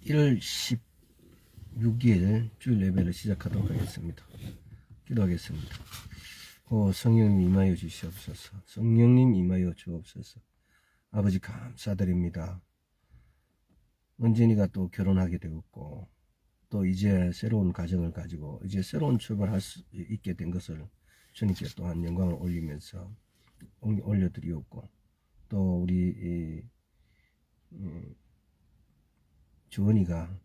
1월 16일 주일 예배를 시작하도록 하겠습니다. 기도하겠습니다. 성령님 임하여 주시옵소서. 성령님 임하여 주옵소서. 아버지 감사드립니다. 은진이가 또 결혼하게 되었고 또 이제 새로운 가정을 가지고 이제 새로운 출발할 수 있게 된 것을 주님께 또한 영광을 올리면서 올려드리었고 또 우리 주원이가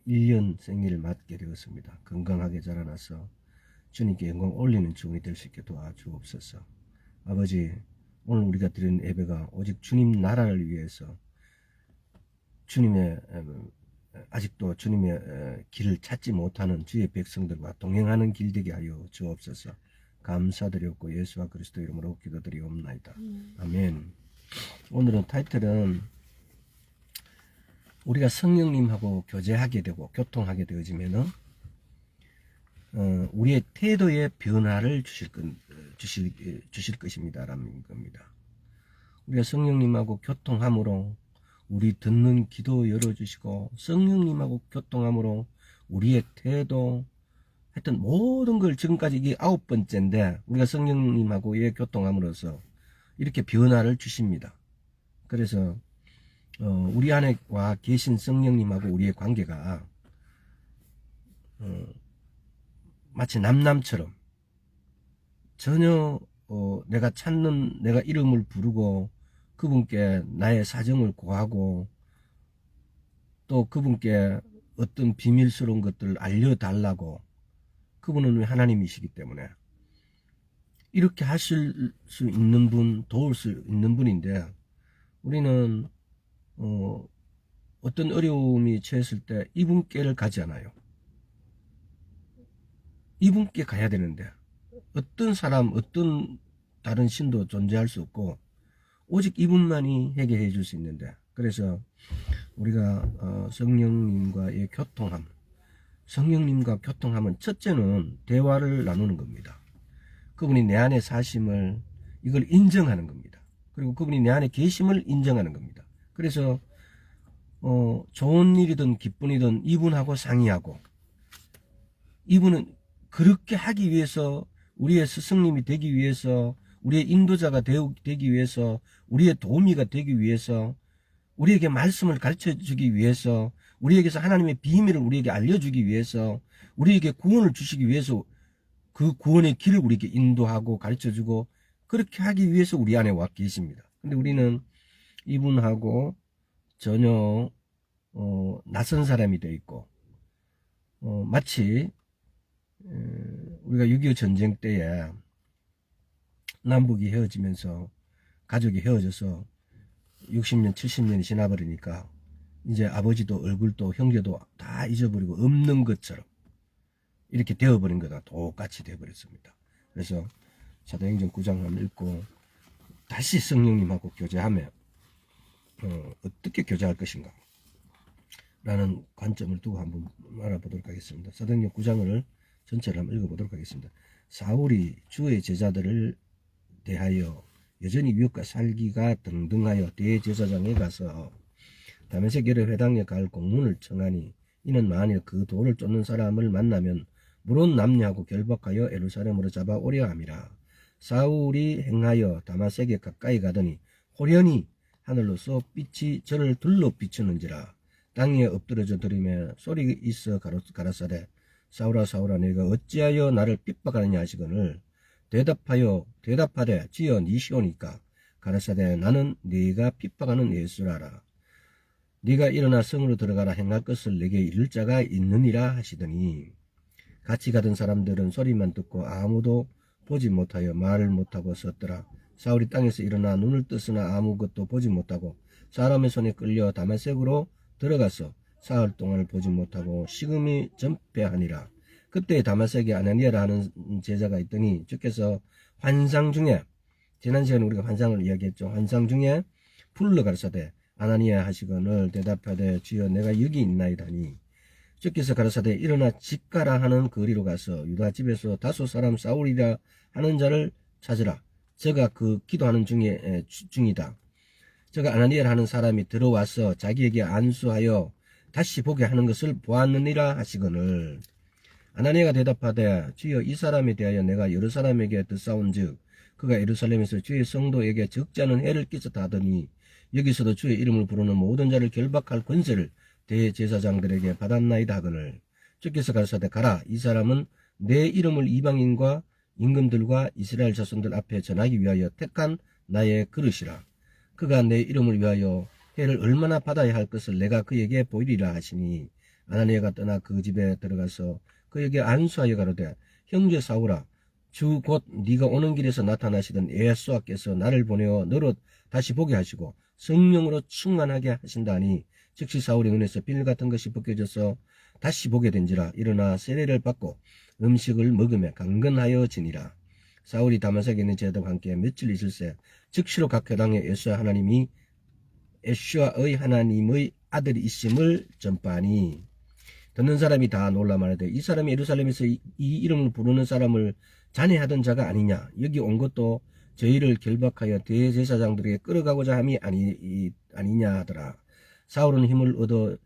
1년 생일을 맞게 되었습니다. 건강하게 자라나서 주님께 영광 올리는 주원이 될 수 있게 도와주옵소서. 아버지, 오늘 우리가 드리는 예배가 오직 주님 나라를 위해서 주님의 아직도 주님의 길을 찾지 못하는 주의 백성들과 동행하는 길 되게 하여 주옵소서. 감사드렸고 예수와 그리스도 이름으로 기도드리옵나이다. 아멘. 오늘은 타이틀은 우리가 성령님하고 교제하게 되고 교통하게 되어지면은 우리의 태도의 변화를 주실 것입니다 라는 겁니다. 우리가 성령님하고 교통함으로 우리 듣는 기도 열어주시고 성령님하고 교통함으로 우리의 태도 하여튼 모든 걸 지금까지 이게 9번째인데 우리가 성령님하고 교통함으로써 이렇게 변화를 주십니다. 그래서 우리 안에 와 계신 성령님하고 우리의 관계가 마치 남남처럼 전혀 내가 이름을 부르고 그분께 나의 사정을 고하고 또 그분께 어떤 비밀스러운 것들을 알려달라고 그분은 하나님이시기 때문에 이렇게 하실 수 있는 분, 도울 수 있는 분인데 우리는 어떤 어려움이 처했을 때 이분께를 가지 않아요. 이분께 가야 되는데 어떤 사람, 어떤 다른 신도 존재할 수 없고 오직 이분만이 해결해 줄 수 있는데 그래서 우리가 성령님과의 교통함, 성령님과 교통함은 첫째는 대화를 나누는 겁니다. 그분이 내 안에 사심을 이걸 인정하는 겁니다. 그리고 그분이 내 안에 계심을 인정하는 겁니다. 그래서 좋은 일이든 기쁜 일이든 이분하고 상의하고 이분은 그렇게 하기 위해서 우리의 스승님이 되기 위해서 우리의 인도자가 되기 위해서 우리의 도우미가 되기 위해서 우리에게 말씀을 가르쳐 주기 위해서 우리에게서 하나님의 비밀을 우리에게 알려주기 위해서 우리에게 구원을 주시기 위해서 그 구원의 길을 우리에게 인도하고 가르쳐 주고 그렇게 하기 위해서 우리 안에 와 계십니다. 근데 우리는 이분하고 전혀 낯선 사람이 되어 있고 마치 우리가 6.25 전쟁 때에 남북이 헤어지면서 가족이 헤어져서 60년 70년이 지나버리니까 이제 아버지도 얼굴도 형제도 다 잊어버리고 없는 것처럼 이렇게 되어버린 거다 똑같이 되어버렸습니다. 그래서 사도행전 9장 한번 읽고 다시 성령님하고 교제하며 어떻게 교제할 것인가 라는 관점을 두고 한번 알아보도록 하겠습니다. 사도행전 9장을 전체를 한번 읽어보도록 하겠습니다. 사울이 주의 제자들을 대하여 여전히 위협과 살기가 등등하여 대제사장에 가서 다메섹 여러 회당에 갈 공문을 청하니 이는 만일 그 돌을 쫓는 사람을 만나면 물론 남녀하고 결박하여 예루살렘으로 잡아오려 함이라. 사울이 행하여 다메섹에 가까이 가더니 호련히 하늘로서 빛이 저를 둘러 비추는지라. 땅에 엎드러져 들으며 소리 있어 가라사대 사울아 사울아 내가 어찌하여 나를 핍박하느냐 하시거늘 대답하되 주여 니시오니까 가라사대 나는 네가 핍박하는 예수라라. 네가 일어나 성으로 들어가라 행할 것을 내게 이를 자가 있느니라 하시더니 같이 가던 사람들은 소리만 듣고 아무도 보지 못하여 말을 못하고 섰더라. 사울이 땅에서 일어나 눈을 뜨으나 아무것도 보지 못하고 사람의 손에 끌려 다메섹으로 들어가서 사흘 동안을 보지 못하고 식음이 전폐하니라. 그때 다메섹에 아나니아라 하는 제자가 있더니 주께서 환상 중에 지난 시간에 우리가 환상을 이야기했죠. 환상 중에 불러 가라사대 아나니아 하시거늘 대답하되 주여 내가 여기 있나이다니 주께서 가라사대 일어나 집 가라 하는 거리로 가서 유다 집에서 다소 사람 사울이라 하는 자를 찾으라. 저가 그 기도하는 중이다. 저가 아나니아라 하는 사람이 들어와서 자기에게 안수하여 다시 보게 하는 것을 보았느니라 하시거늘 아나니아가 대답하되 주여 이 사람에 대하여 내가 여러 사람에게 듣사온즉 그가 예루살렘에서 주의 성도에게 적지 않은 해를 끼쳤다 하더니 여기서도 주의 이름을 부르는 모든 자를 결박할 권세를 대제사장들에게 받았나이다 하거늘 주께서 가라사대 가라 이 사람은 내 이름을 이방인과 임금들과 이스라엘 자손들 앞에 전하기 위하여 택한 나의 그릇이라 그가 내 이름을 위하여 해를 얼마나 받아야 할 것을 내가 그에게 보이리라 하시니 아나니아가 떠나 그 집에 들어가서 그에게 안수하여 가로되 형제 사울아 주 곧 네가 오는 길에서 나타나시던 예수와께서 나를 보내어 너로 다시 보게 하시고 성령으로 충만하게 하신다니 즉시 사울의 눈에서 비늘 같은 것이 벗겨져서 다시 보게 된지라 일어나 세례를 받고 음식을 먹으며 강건하여 지니라. 사울이 다마섹에 있는 제자들과 함께 며칠 있을새 즉시로 각 교당에 예수와의 하나님의 아들이 있음을 전파하니 듣는 사람이 다 놀라 말하되 이 사람이 예루살렘에서 이 이름을 부르는 사람을 잔해하던 자가 아니냐 여기 온 것도 저희를 결박하여 대제사장들에게 끌어가고자 함이 아니냐 하더라. 사울은 힘을 얻어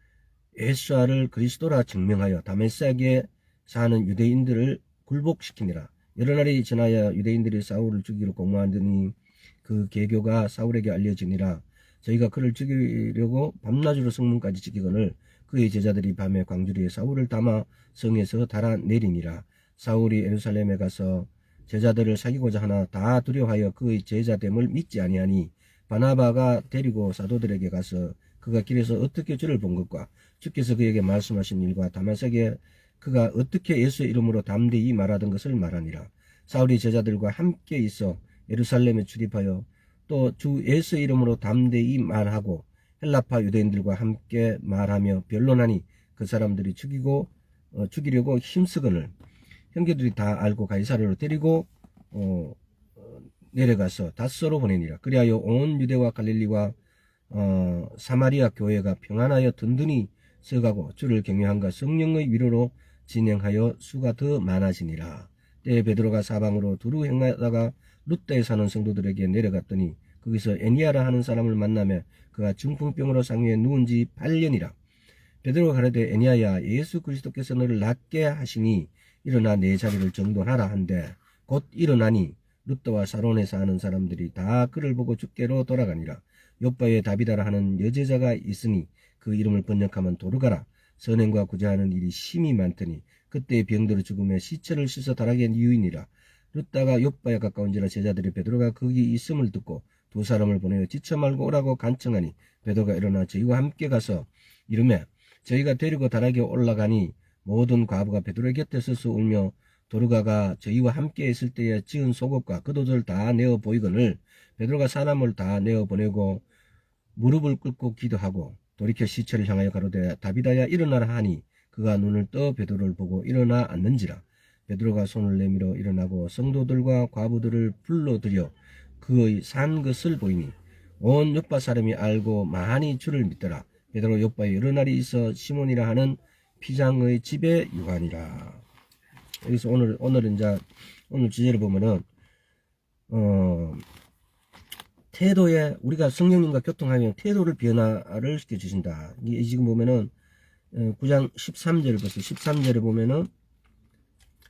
예수를 그리스도라 증명하여 다메섹에 사는 유대인들을 굴복시키니라. 여러 날이 지나야 유대인들이 사울을 죽이기로 공모하더니 그 계교가 사울에게 알려지니라. 저희가 그를 죽이려고 밤낮으로 성문까지 지키거늘 그의 제자들이 밤에 광주리에 사울을 담아 성에서 달아내리니라. 사울이 예루살렘에 가서 제자들을 사귀고자 하나 다 두려워하여 그의 제자됨을 믿지 아니하니 바나바가 데리고 사도들에게 가서 그가 길에서 어떻게 주를 본 것과 주께서 그에게 말씀하신 일과 다마섹에 그가 어떻게 예수의 이름으로 담대히 말하던 것을 말하니라. 사울이 제자들과 함께 있어 예루살렘에 출입하여 또 주 예수의 이름으로 담대히 말하고 헬라파 유대인들과 함께 말하며 변론하니 그 사람들이 죽이려고 힘쓰거늘 형제들이 다 알고 가이사랴로 데리고 내려가서 닷소로 보내니라. 그리하여 온 유대와 갈릴리와 사마리아 교회가 평안하여 든든히 서가고 주를 경외함과 성령의 위로로 진행하여 수가 더 많아지니라. 때에 베드로가 사방으로 두루 행하다가 룻다에 사는 성도들에게 내려갔더니 거기서 에니아라 하는 사람을 만나며 그가 중풍병으로 상위에 누운 지 8년이라. 베드로가 가라되 에니아야 예수 그리스도께서 너를 낫게 하시니 일어나 내 자리를 정돈하라 한데 곧 일어나니 룻다와 사론에 사는 사람들이 다 그를 보고 주께로 돌아가니라. 요바에 다비다라 하는 여제자가 있으니 그 이름을 번역하면 도르가라. 선행과 구제하는 일이 심히 많더니 그때 병들어 죽음에 시체를 씻어 다락에 유인이라. 룻다가 요바에 가까운지라 제자들이 베드로가 거기 있음을 듣고 두 사람을 보내어 지쳐 말고 오라고 간청하니 베드로가 일어나 저희와 함께 가서 이르매 저희가 데리고 다락에 올라가니 모든 과부가 베드로의 곁에 서서 울며 도르가가 저희와 함께 있을 때에 지은 속옷과 겉옷을 다 내어 보이거늘 베드로가 사람을 다 내어 보내고 무릎을 꿇고 기도하고 돌이켜 시체를 향하여 가로되 다비다야 일어나라 하니 그가 눈을 떠 베드로를 보고 일어나 앉는지라. 베드로가 손을 내밀어 일어나고 성도들과 과부들을 불러들여 그의 산 것을 보이니 온 요파 사람이 알고 많이 주를 믿더라. 베드로 요파에 여러 날이 있어 시몬이라 하는 피장의 집에 유하니라. 여기서 오늘 주제를 보면은 태도에 우리가 성령님과 교통하면 태도를 변화를 시켜주신다. 이게 지금 보면은 9장 13절을 보세요. 13절에 보면은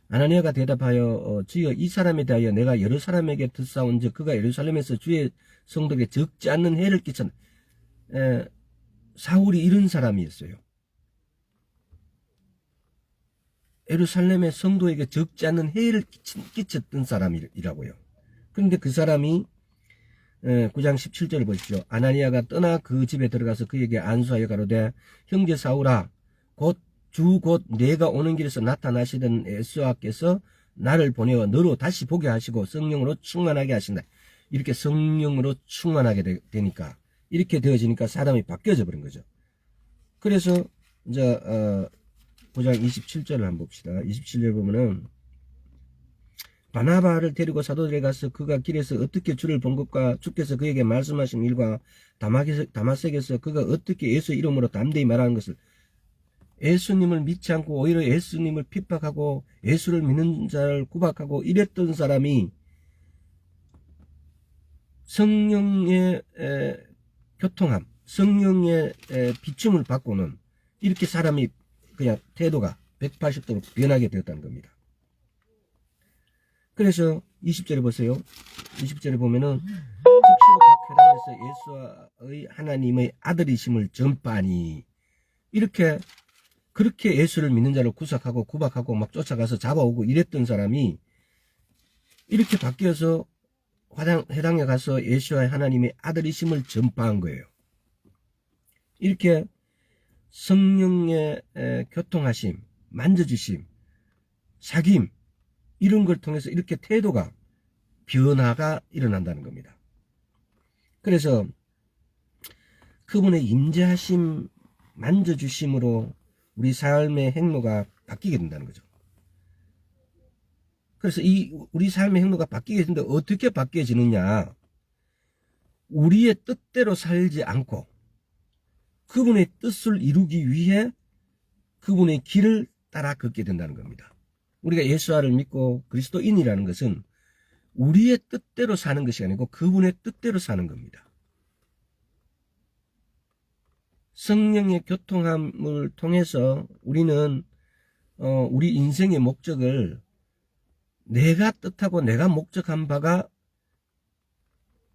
아나니아가 대답하여 주여 이 사람에 대하여 내가 여러 사람에게 듣사온즉 그가 예루살렘에서 주의 성도에게 적지 않는 해를 끼쳤다. 사울이 이런 사람이었어요. 예루살렘의 성도에게 적지 않는 해를 끼쳤던 사람이라고요. 그런데 그 사람이 9장 17절을 보십시오. 아나니아가 떠나 그 집에 들어가서 그에게 안수하여 가로되 형제 사울아 곧 내가 오는 길에서 나타나시던 예수와께서 나를 보내어 너로 다시 보게 하시고 성령으로 충만하게 하신다. 이렇게 성령으로 충만하게 되니까 이렇게 되어지니까 사람이 바뀌어져 버린 거죠. 그래서 이제 9장 27절을 한번 봅시다. 27절 보면은 바나바를 데리고 사도들에 가서 그가 길에서 어떻게 주를 본 것과 주께서 그에게 말씀하신 일과 다마섹에서 그가 어떻게 예수 이름으로 담대히 말하는 것을 예수님을 믿지 않고 오히려 예수님을 핍박하고 예수를 믿는 자를 구박하고 이랬던 사람이 성령의 교통함, 성령의 비춤을 받고는 이렇게 사람이 그냥 태도가 180도로 변하게 되었다는 겁니다. 그래서 20절에 보세요. 20절에 보면은 즉시로 각 회당에서 예수의 하나님의 아들이심을 전파하니, 이렇게 그렇게 예수를 믿는 자를 구속하고 구박하고 막 쫓아가서 잡아오고 이랬던 사람이 이렇게 바뀌어서 회당에 가서 예수의 하나님의 아들이심을 전파한 거예요. 이렇게 성령의 교통하심, 만져주심, 사귐, 이런 걸 통해서 이렇게 태도가 변화가 일어난다는 겁니다. 그래서 그분의 임재하심, 만져주심으로 우리 삶의 행로가 바뀌게 된다는 거죠. 그래서 우리 삶의 행로가 바뀌게 되는데 어떻게 바뀌어지느냐? 우리의 뜻대로 살지 않고 그분의 뜻을 이루기 위해 그분의 길을 따라 걷게 된다는 겁니다. 우리가 예수를 믿고 그리스도인이라는 것은 우리의 뜻대로 사는 것이 아니고 그분의 뜻대로 사는 겁니다. 성령의 교통함을 통해서 우리는 우리 인생의 목적을 내가 뜻하고 내가 목적한 바가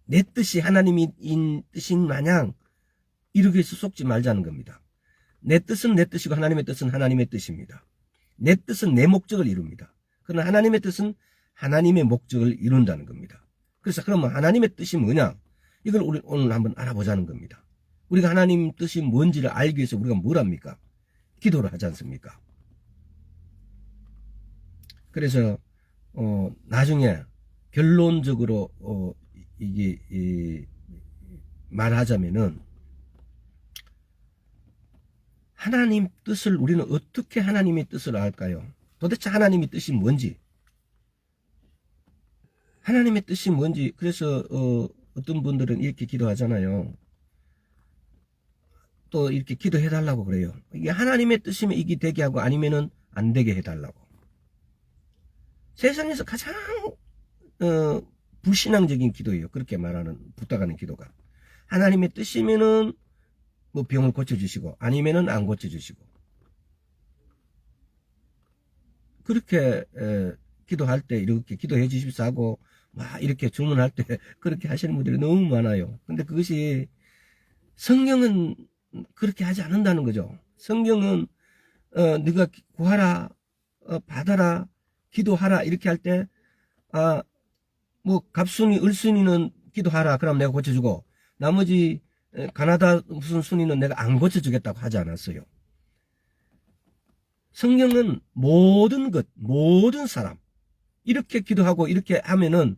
내 뜻이 하나님의 뜻인 마냥 이렇게 해서 속지 말자는 겁니다. 내 뜻은 내 뜻이고 하나님의 뜻은 하나님의 뜻입니다. 내 뜻은 내 목적을 이룹니다. 그러나 하나님의 뜻은 하나님의 목적을 이룬다는 겁니다. 그래서 그러면 하나님의 뜻이 뭐냐? 이걸 우리 오늘 한번 알아보자는 겁니다. 우리가 하나님 뜻이 뭔지를 알기 위해서 우리가 뭘 합니까? 기도를 하지 않습니까? 그래서 나중에 결론적으로 말하자면은 하나님 뜻을 우리는 어떻게 하나님의 뜻을 알까요? 도대체 하나님의 뜻이 뭔지, 하나님의 뜻이 뭔지. 그래서 어떤 분들은 이렇게 기도하잖아요. 또 이렇게 기도해달라고 그래요. 이게 하나님의 뜻이면 이게 되게 하고 아니면은 안 되게 해달라고. 세상에서 가장 불신앙적인 기도예요. 그렇게 말하는, 부탁하는 기도가. 하나님의 뜻이면은 뭐 병을 고쳐주시고 아니면은 안 고쳐주시고. 그렇게 기도할 때 이렇게 기도해 주십사 하고 막 이렇게 주문할 때 그렇게 하시는 분들이 너무 많아요. 근데 그것이 성경은 그렇게 하지 않는다는 거죠. 성경은 네가 구하라, 받아라, 기도하라 이렇게 할 때 뭐 갑순이, 을순이는 기도하라 그럼 내가 고쳐주고 나머지 가나다 무슨 순위는 내가 안 고쳐주겠다고 하지 않았어요. 성경은 모든 것, 모든 사람 이렇게 기도하고 이렇게 하면은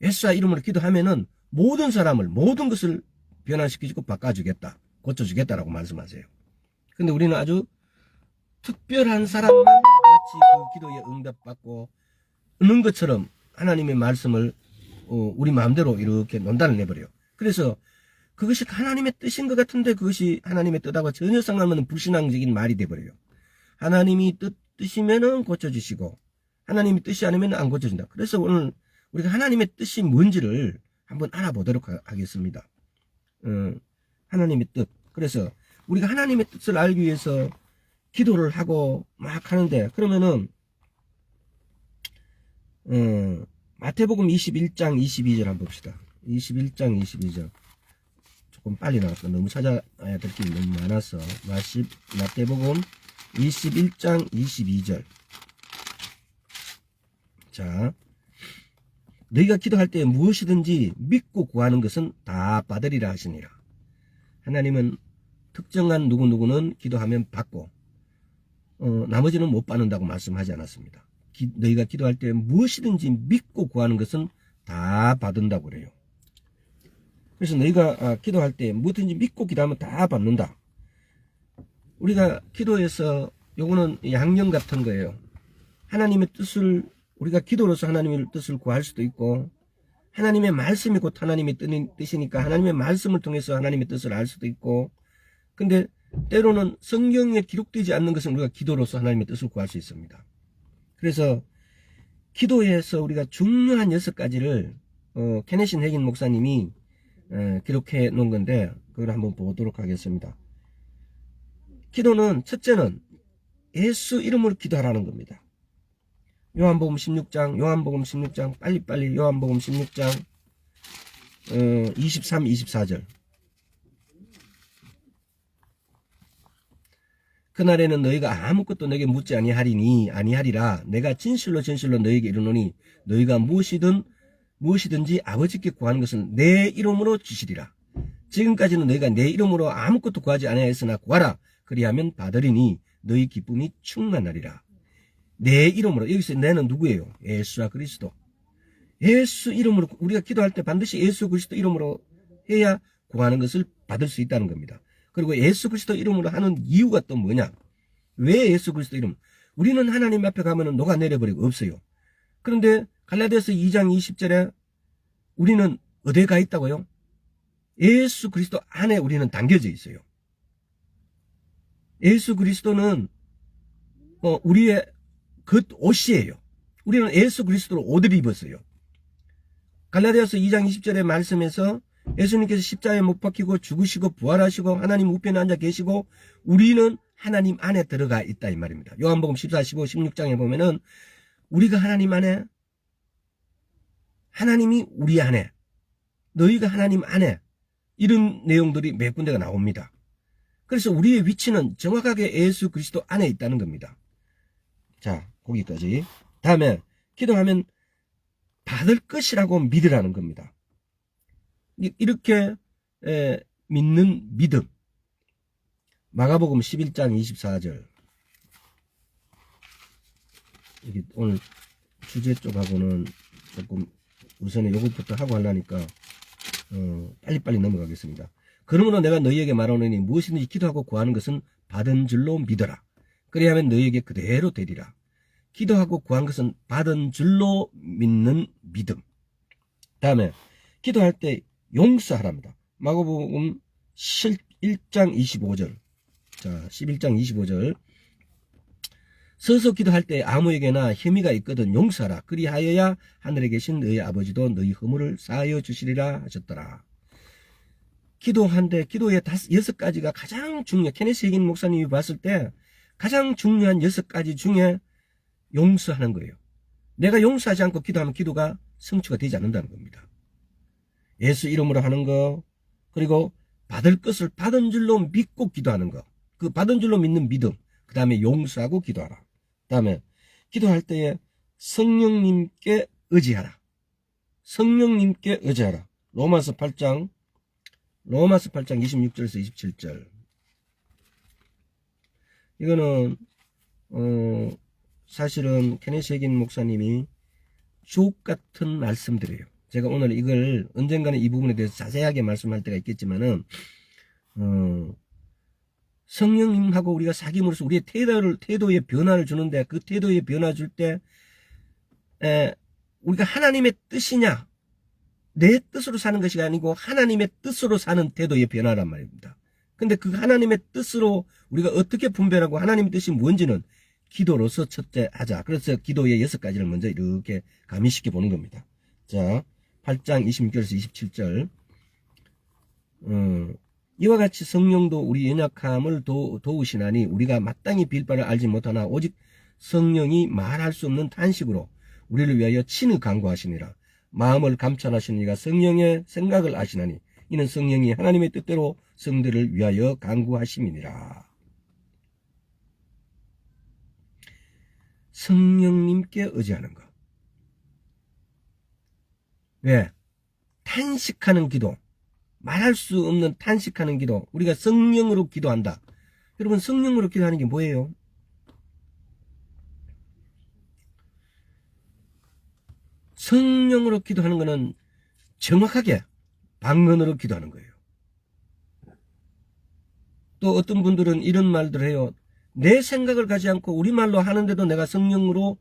예수와 이름으로 기도하면은 모든 사람을, 모든 것을 변화시키고 바꿔주겠다, 고쳐주겠다라고 말씀하세요. 근데 우리는 아주 특별한 사람만 마치 그 기도에 응답받고 있는 것처럼 하나님의 말씀을 우리 마음대로 이렇게 논단을 내버려요. 그래서 그것이 하나님의 뜻인 것 같은데 그것이 하나님의 뜻하고 전혀 상관없는 불신앙적인 말이 돼버려요. 하나님이 뜻이면은 고쳐주시고 하나님이 뜻이 아니면 안 고쳐준다. 그래서 오늘 우리가 하나님의 뜻이 뭔지를 한번 알아보도록 하겠습니다. 하나님의 뜻. 그래서 우리가 하나님의 뜻을 알기 위해서 기도를 하고 막 하는데, 그러면은 마태복음 21장 22절 한번 봅시다. 21장 22절. 조금 빨리 나왔다. 너무 찾아야 될 게 너무 많아서. 마태복음 21장 22절. 자, 너희가 기도할 때 무엇이든지 믿고 구하는 것은 다 받으리라 하시니라. 하나님은 특정한 누구누구는 기도하면 받고 나머지는 못 받는다고 말씀하지 않았습니다. 너희가 기도할 때 무엇이든지 믿고 구하는 것은 다 받는다고 그래요. 그래서 너희가 기도할 때 무엇든지 믿고 기도하면 다 받는다. 우리가 기도에서 요거는 양념 같은 거예요. 하나님의 뜻을, 우리가 기도로서 하나님의 뜻을 구할 수도 있고, 하나님의 말씀이 곧 하나님의 뜻이니까 하나님의 말씀을 통해서 하나님의 뜻을 알 수도 있고, 근데 때로는 성경에 기록되지 않는 것은 우리가 기도로서 하나님의 뜻을 구할 수 있습니다. 그래서 기도에서 우리가 중요한 6가지를 케네신 해긴 목사님이 기록해 놓은 건데 그걸 한번 보도록 하겠습니다. 기도는 첫째는 예수 이름으로 기도하라는 겁니다. 요한복음 16장 빨리빨리 요한복음 16장 23, 24절. 그날에는 너희가 아무것도 내게 묻지 아니하리라. 내가 진실로 너희에게 이르노니 너희가 무엇이든지 아버지께 구하는 것은 내 이름으로 주시리라. 지금까지는 너희가 내 이름으로 아무것도 구하지 아니하였으나 구하라. 그리하면 받으리니 너희 기쁨이 충만하리라. 내 이름으로. 여기서 내는 누구예요? 예수와 그리스도. 예수 이름으로 우리가 기도할 때 반드시 예수 그리스도 이름으로 해야 구하는 것을 받을 수 있다는 겁니다. 그리고 예수 그리스도 이름으로 하는 이유가 또 뭐냐? 왜 예수 그리스도 이름? 우리는 하나님 앞에 가면은 녹아내려버리고 없어요. 그런데 갈라디아서 2장 20절에 우리는 어디에 가 있다고요? 예수 그리스도 안에 우리는 담겨져 있어요. 예수 그리스도는 우리의 겉옷이에요. 우리는 예수 그리스도로 옷을 입었어요. 갈라디아서 2장 20절의 말씀에서 예수님께서 십자가에 못 박히고 죽으시고 부활하시고 하나님 우편에 앉아 계시고 우리는 하나님 안에 들어가 있다 이 말입니다. 요한복음 14, 15, 16장에 보면은 우리가 하나님 안에, 하나님이 우리 안에, 너희가 하나님 안에, 이런 내용들이 몇 군데가 나옵니다. 그래서 우리의 위치는 정확하게 예수 그리스도 안에 있다는 겁니다. 자, 거기까지. 다음에 기도하면 받을 것이라고 믿으라는 겁니다. 이렇게 믿는 믿음. 마가복음 11장 24절. 이게 오늘 주제 쪽하고는 조금 우선에 요것부터 하고 하려니까 빨리빨리 넘어가겠습니다. 그러므로 내가 너희에게 말하노니 무엇이든지 기도하고 구하는 것은 받은 줄로 믿어라. 그리하면 너희에게 그대로 되리라. 기도하고 구한 것은 받은 줄로 믿는 믿음. 다음에 기도할 때 용서하랍니다. 마가복음 1장 25절. 자, 11장 25절. 서서 기도할 때 아무에게나 혐의가 있거든 용서하라. 그리하여야 하늘에 계신 너희 아버지도 너희 허물을 사하여 주시리라 하셨더라. 기도한데 기도의 6가지가 가장 중요해. 케네스 해긴 목사님이 봤을 때 가장 중요한 6가지 중에 용서하는 거예요. 내가 용서하지 않고 기도하면 기도가 성취가 되지 않는다는 겁니다. 예수 이름으로 하는 거, 그리고 받을 것을 받은 줄로 믿고 기도하는 거, 그 받은 줄로 믿는 믿음, 그 다음에 용서하고 기도하라. 그 다음에 기도할 때에 성령님께 의지하라. 성령님께 의지하라. 로마서 8장 26절에서 27절. 이거는 사실은 케네스 해긴 목사님이 주옥 같은 말씀들이에요. 제가 오늘 이걸 언젠가는 이 부분에 대해서 자세하게 말씀할 때가 있겠지만은 성령님하고 우리가 사귐으로써 우리의 태도의 변화를 주는데, 그 태도의 변화 줄 때 우리가 하나님의 뜻이냐 내 뜻으로 사는 것이 아니고 하나님의 뜻으로 사는 태도의 변화란 말입니다. 근데 그 하나님의 뜻으로 우리가 어떻게 분별하고 하나님의 뜻이 뭔지는 기도로서 첫째 하자. 그래서 기도의 6가지를 먼저 이렇게 가미시켜 보는 겁니다. 자, 8장 26절에서 27절. 이와 같이 성령도 우리 연약함을 도우시나니 우리가 마땅히 빌 바를 알지 못하나 오직 성령이 말할 수 없는 탄식으로 우리를 위하여 친히 간구하시니라. 마음을 감찰하시는 이가 성령의 생각을 아시나니 이는 성령이 하나님의 뜻대로 성들을 위하여 간구하심이니라. 성령님께 의지하는 것. 왜? 탄식하는 기도, 말할 수 없는 탄식하는 기도. 우리가 성령으로 기도한다. 여러분, 성령으로 기도하는 게 뭐예요? 성령으로 기도하는 것은 정확하게 방언으로 기도하는 거예요. 또 어떤 분들은 이런 말들 해요. 내 생각을 가지 않고 우리말로 하는데도 내가 성령으로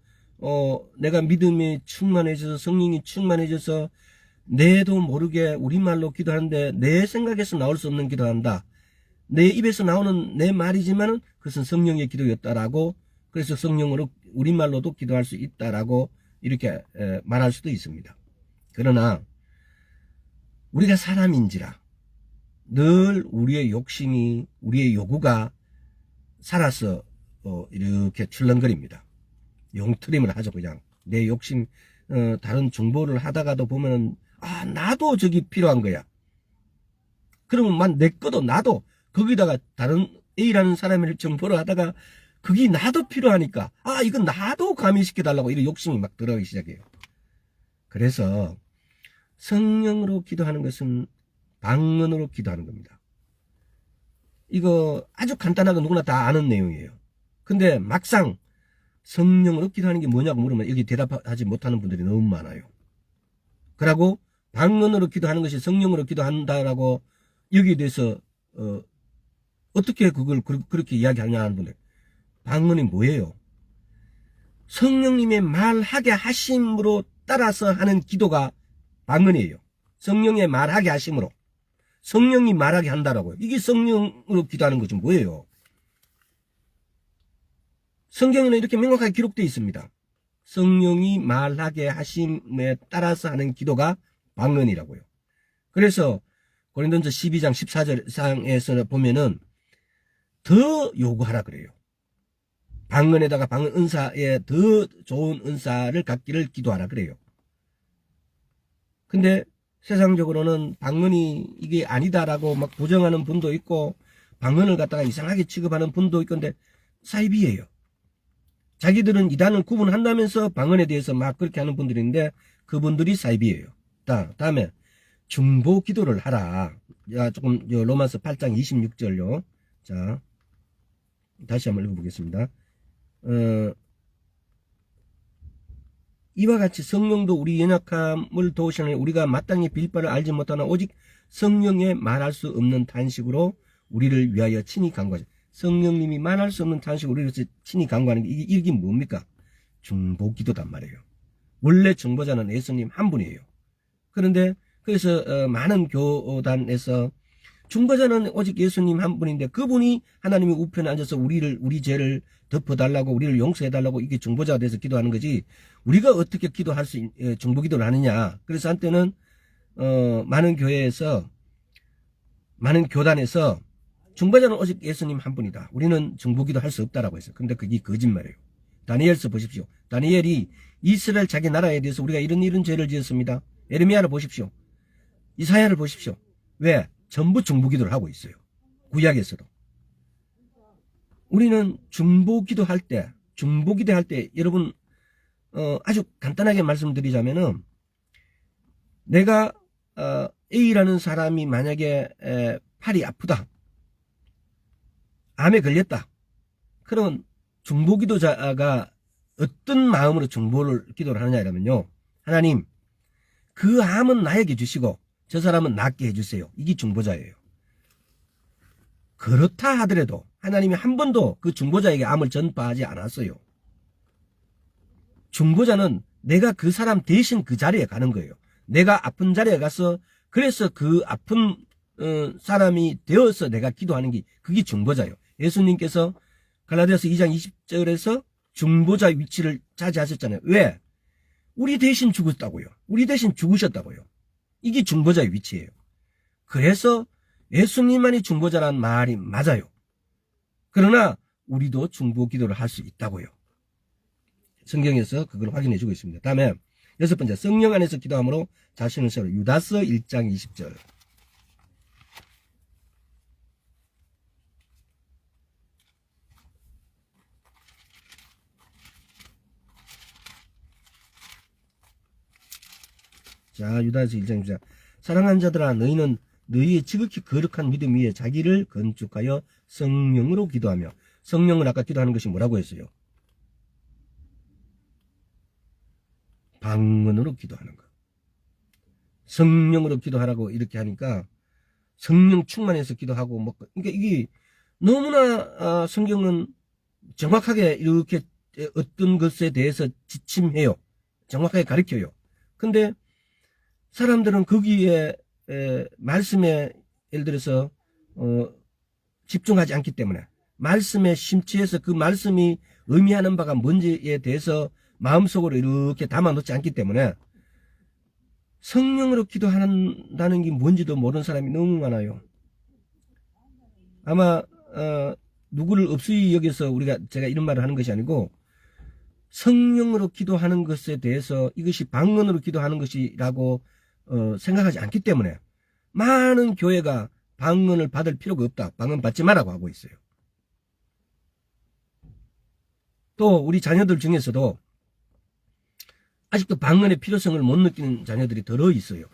내가 믿음이 충만해져서 성령이 충만해져서 내도 모르게 우리말로 기도하는데 내 생각에서 나올 수 없는 기도한다. 내 입에서 나오는 내 말이지만은 그것은 성령의 기도였다라고, 그래서 성령으로 우리말로도 기도할 수 있다라고 이렇게 말할 수도 있습니다. 그러나 우리가 사람인지라 늘 우리의 욕심이, 우리의 요구가 살아서 이렇게 출렁거립니다. 용트림을 하죠. 그냥 내 욕심, 다른 정보를 하다가도 보면은 나도 저기 필요한 거야. 그러면 내 거도 나도 거기다가 다른 A라는 사람의 정보를 하다가 그게 나도 필요하니까 이건 나도 가미시켜 달라고 이런 욕심이 막 들어가기 시작해요. 그래서 성령으로 기도하는 것은 방언으로 기도하는 겁니다. 이거 아주 간단하고 누구나 다 아는 내용이에요. 근데 막상 성령으로 기도하는 게 뭐냐고 물으면 여기 대답하지 못하는 분들이 너무 많아요. 그러고 방언으로 기도하는 것이 성령으로 기도한다라고 여기에 대해서 어떻게 그걸 그렇게 이야기하냐 하는 분들, 방언이 뭐예요? 성령님의 말하게 하심으로 따라서 하는 기도가 방언이에요. 성령의 말하게 하심으로. 성령이 말하게 한다라고요. 이게 성령으로 기도하는 것이 뭐예요? 성경에는 이렇게 명확하게 기록되어 있습니다. 성령이 말하게 하심에 따라서 하는 기도가 방언이라고요. 그래서 고린도전서 12장 14절상에서 보면은 더 요구하라 그래요. 방언에다가 방언 은사에 더 좋은 은사를 갖기를 기도하라 그래요. 근데 세상적으로는 방언이 이게 아니다라고 막 부정하는 분도 있고 방언을 갖다가 이상하게 취급하는 분도 있고, 근데 사이비예요. 자기들은 이단을 구분한다면서 방언에 대해서 막 그렇게 하는 분들이 있는데 그분들이 사이비예요. 다음에 중보 기도를 하라. 조금 로마서 8장 26절요. 자, 다시 한번 읽어보겠습니다. 이와 같이 성령도 우리 연약함을 도우시는 우리가 마땅히 빌 바를 알지 못하나 오직 성령의 말할 수 없는 탄식으로 우리를 위하여 친히 간구하시. 성령님이 말할 수 없는 탄식으로 우리를 친히 간구하는 게 이게 뭡니까? 중보기도단 말이에요. 원래 중보자는 예수님 한 분이에요. 그런데 그래서 많은 교단에서 중보자는 오직 예수님 한 분인데 그분이 하나님의 우편에 앉아서 우리 죄를 덮어달라고, 우리를 용서해달라고 이게 중보자가 돼서 기도하는 거지, 우리가 어떻게 기도할 수 중보기도를 하느냐. 그래서 한때는 많은 교회에서, 많은 교단에서 중보자는 오직 예수님 한 분이다, 우리는 중보기도 할 수 없다라고 했어요. 근데 그게 거짓말이에요. 다니엘서 보십시오. 다니엘이 이스라엘 자기 나라에 대해서 우리가 이런 죄를 지었습니다. 에르미야를 보십시오. 이사야를 보십시오. 왜? 전부 중보기도를 하고 있어요. 구약에서도. 우리는 중보기도 할 때 여러분 아주 간단하게 말씀드리자면은, 내가 A라는 사람이 만약에 팔이 아프다, 암에 걸렸다, 그러면 중보기도자가 어떤 마음으로 기도를 하느냐 이러면요, 하나님 그 암은 나에게 주시고 저 사람은 낫게 해주세요. 이게 중보자예요. 그렇다 하더라도 하나님이 한 번도 그 중보자에게 암을 전파하지 않았어요. 중보자는 내가 그 사람 대신 그 자리에 가는 거예요. 내가 아픈 자리에 가서, 그래서 그 아픈 사람이 되어서 내가 기도하는 게, 그게 중보자예요. 예수님께서 갈라디아서 2장 20절에서 중보자 위치를 차지하셨잖아요. 왜? 우리 대신 죽었다고요. 우리 대신 죽으셨다고요. 이게 중보자의 위치예요. 그래서 예수님만이 중보자란 말이 맞아요. 그러나 우리도 중보 기도를 할 수 있다고요. 성경에서 그걸 확인해 주고 있습니다. 다음에 6번째, 성령 안에서 기도함으로 자신을 세우라. 유다서 1장 20절. 자, 유다서 1장 20절. 사랑하는 자들아, 너희는 너희의 지극히 거룩한 믿음 위에 자기를 건축하여 성령으로 기도하며. 성령을 아까 기도하는 것이 뭐라고 했어요? 방언으로 기도하는 것. 성령으로 기도하라고 이렇게 하니까 성령 충만해서 기도하고 뭐, 그러니까 이게 너무나 성경은 정확하게 이렇게 어떤 것에 대해서 지침해요. 정확하게 가르쳐요. 근데 사람들은 거기에 말씀에 예를 들어서 집중하지 않기 때문에, 말씀에 심취해서 그 말씀이 의미하는 바가 뭔지에 대해서 마음속으로 이렇게 담아놓지 않기 때문에 성령으로 기도한다는 게 뭔지도 모르는 사람이 너무 많아요. 아마 누구를 없이 여기서 제가 이런 말을 하는 것이 아니고, 성령으로 기도하는 것에 대해서 이것이 방언으로 기도하는 것이라고 생각하지 않기 때문에 많은 교회가 방언을 받을 필요가 없다, 방언 받지 말라고 하고 있어요. 또 우리 자녀들 중에서도 아직도 방언의 필요성을 못 느끼는 자녀들이 더러 있어요.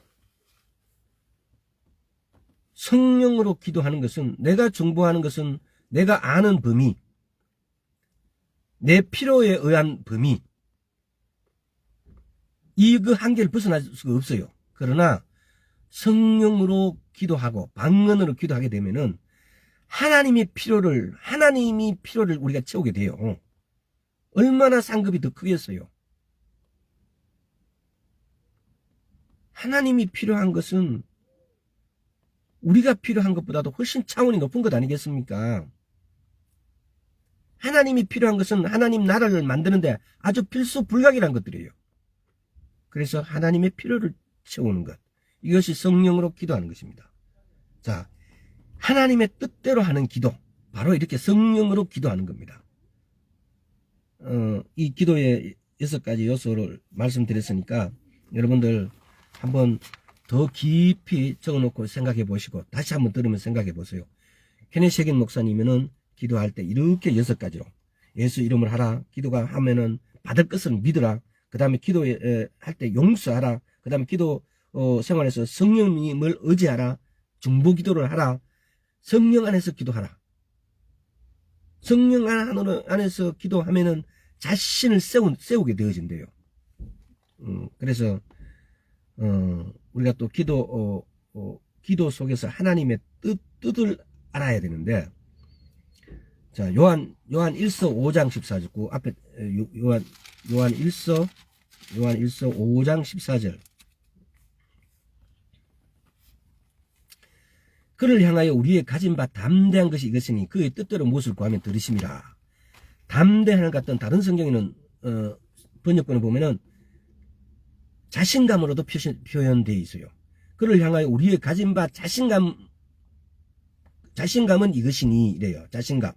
성령으로 기도하는 것은, 내가 중보하는 것은 내가 아는 범위, 내 필요에 의한 범위, 그 한계를 벗어날 수가 없어요. 그러나 성령으로 기도하고 방언으로 기도하게 되면은 하나님이 필요를 우리가 채우게 돼요. 얼마나 상급이 더 크겠어요. 하나님이 필요한 것은 우리가 필요한 것보다도 훨씬 차원이 높은 것 아니겠습니까? 하나님이 필요한 것은 하나님 나라를 만드는데 아주 필수 불가결한 것들이에요. 그래서 하나님의 필요를 채우는 것, 이것이 성령으로 기도하는 것입니다. 자, 하나님의 뜻대로 하는 기도, 바로 이렇게 성령으로 기도하는 겁니다. 이 기도의 6가지 요소를 말씀드렸으니까 여러분들 한번 더 깊이 적어놓고 생각해 보시고 다시 한번 들으면 생각해 보세요. 케네시 해긴 목사님은 기도할 때 이렇게 6가지로, 예수 이름을 하라, 기도가 하면은 받을 것을 믿으라, 그 다음에 기도할 때 용서하라, 그 다음에 기도 생활에서 성령님을 의지하라, 중보 기도를 하라, 성령 안에서 기도하라. 성령 안에서 기도하면은 자신을 세우게 되어진대요. 그래서 우리가 또 기도 속에서 하나님의 뜻을 알아야 되는데, 자, 요한 1서 5장 14절, 그 앞에 요한 1서 5장 14절. 그를 향하여 우리의 가진 바 담대한 것이 이것이니 그의 뜻대로 무엇을 구하면 들으심이라. 담대한 것 같은 다른 성경에는 번역본을 보면은 자신감으로도 표현되어 있어요. 그를 향하여 우리의 가진 바 자신감은 이것이니 이래요. 자신감.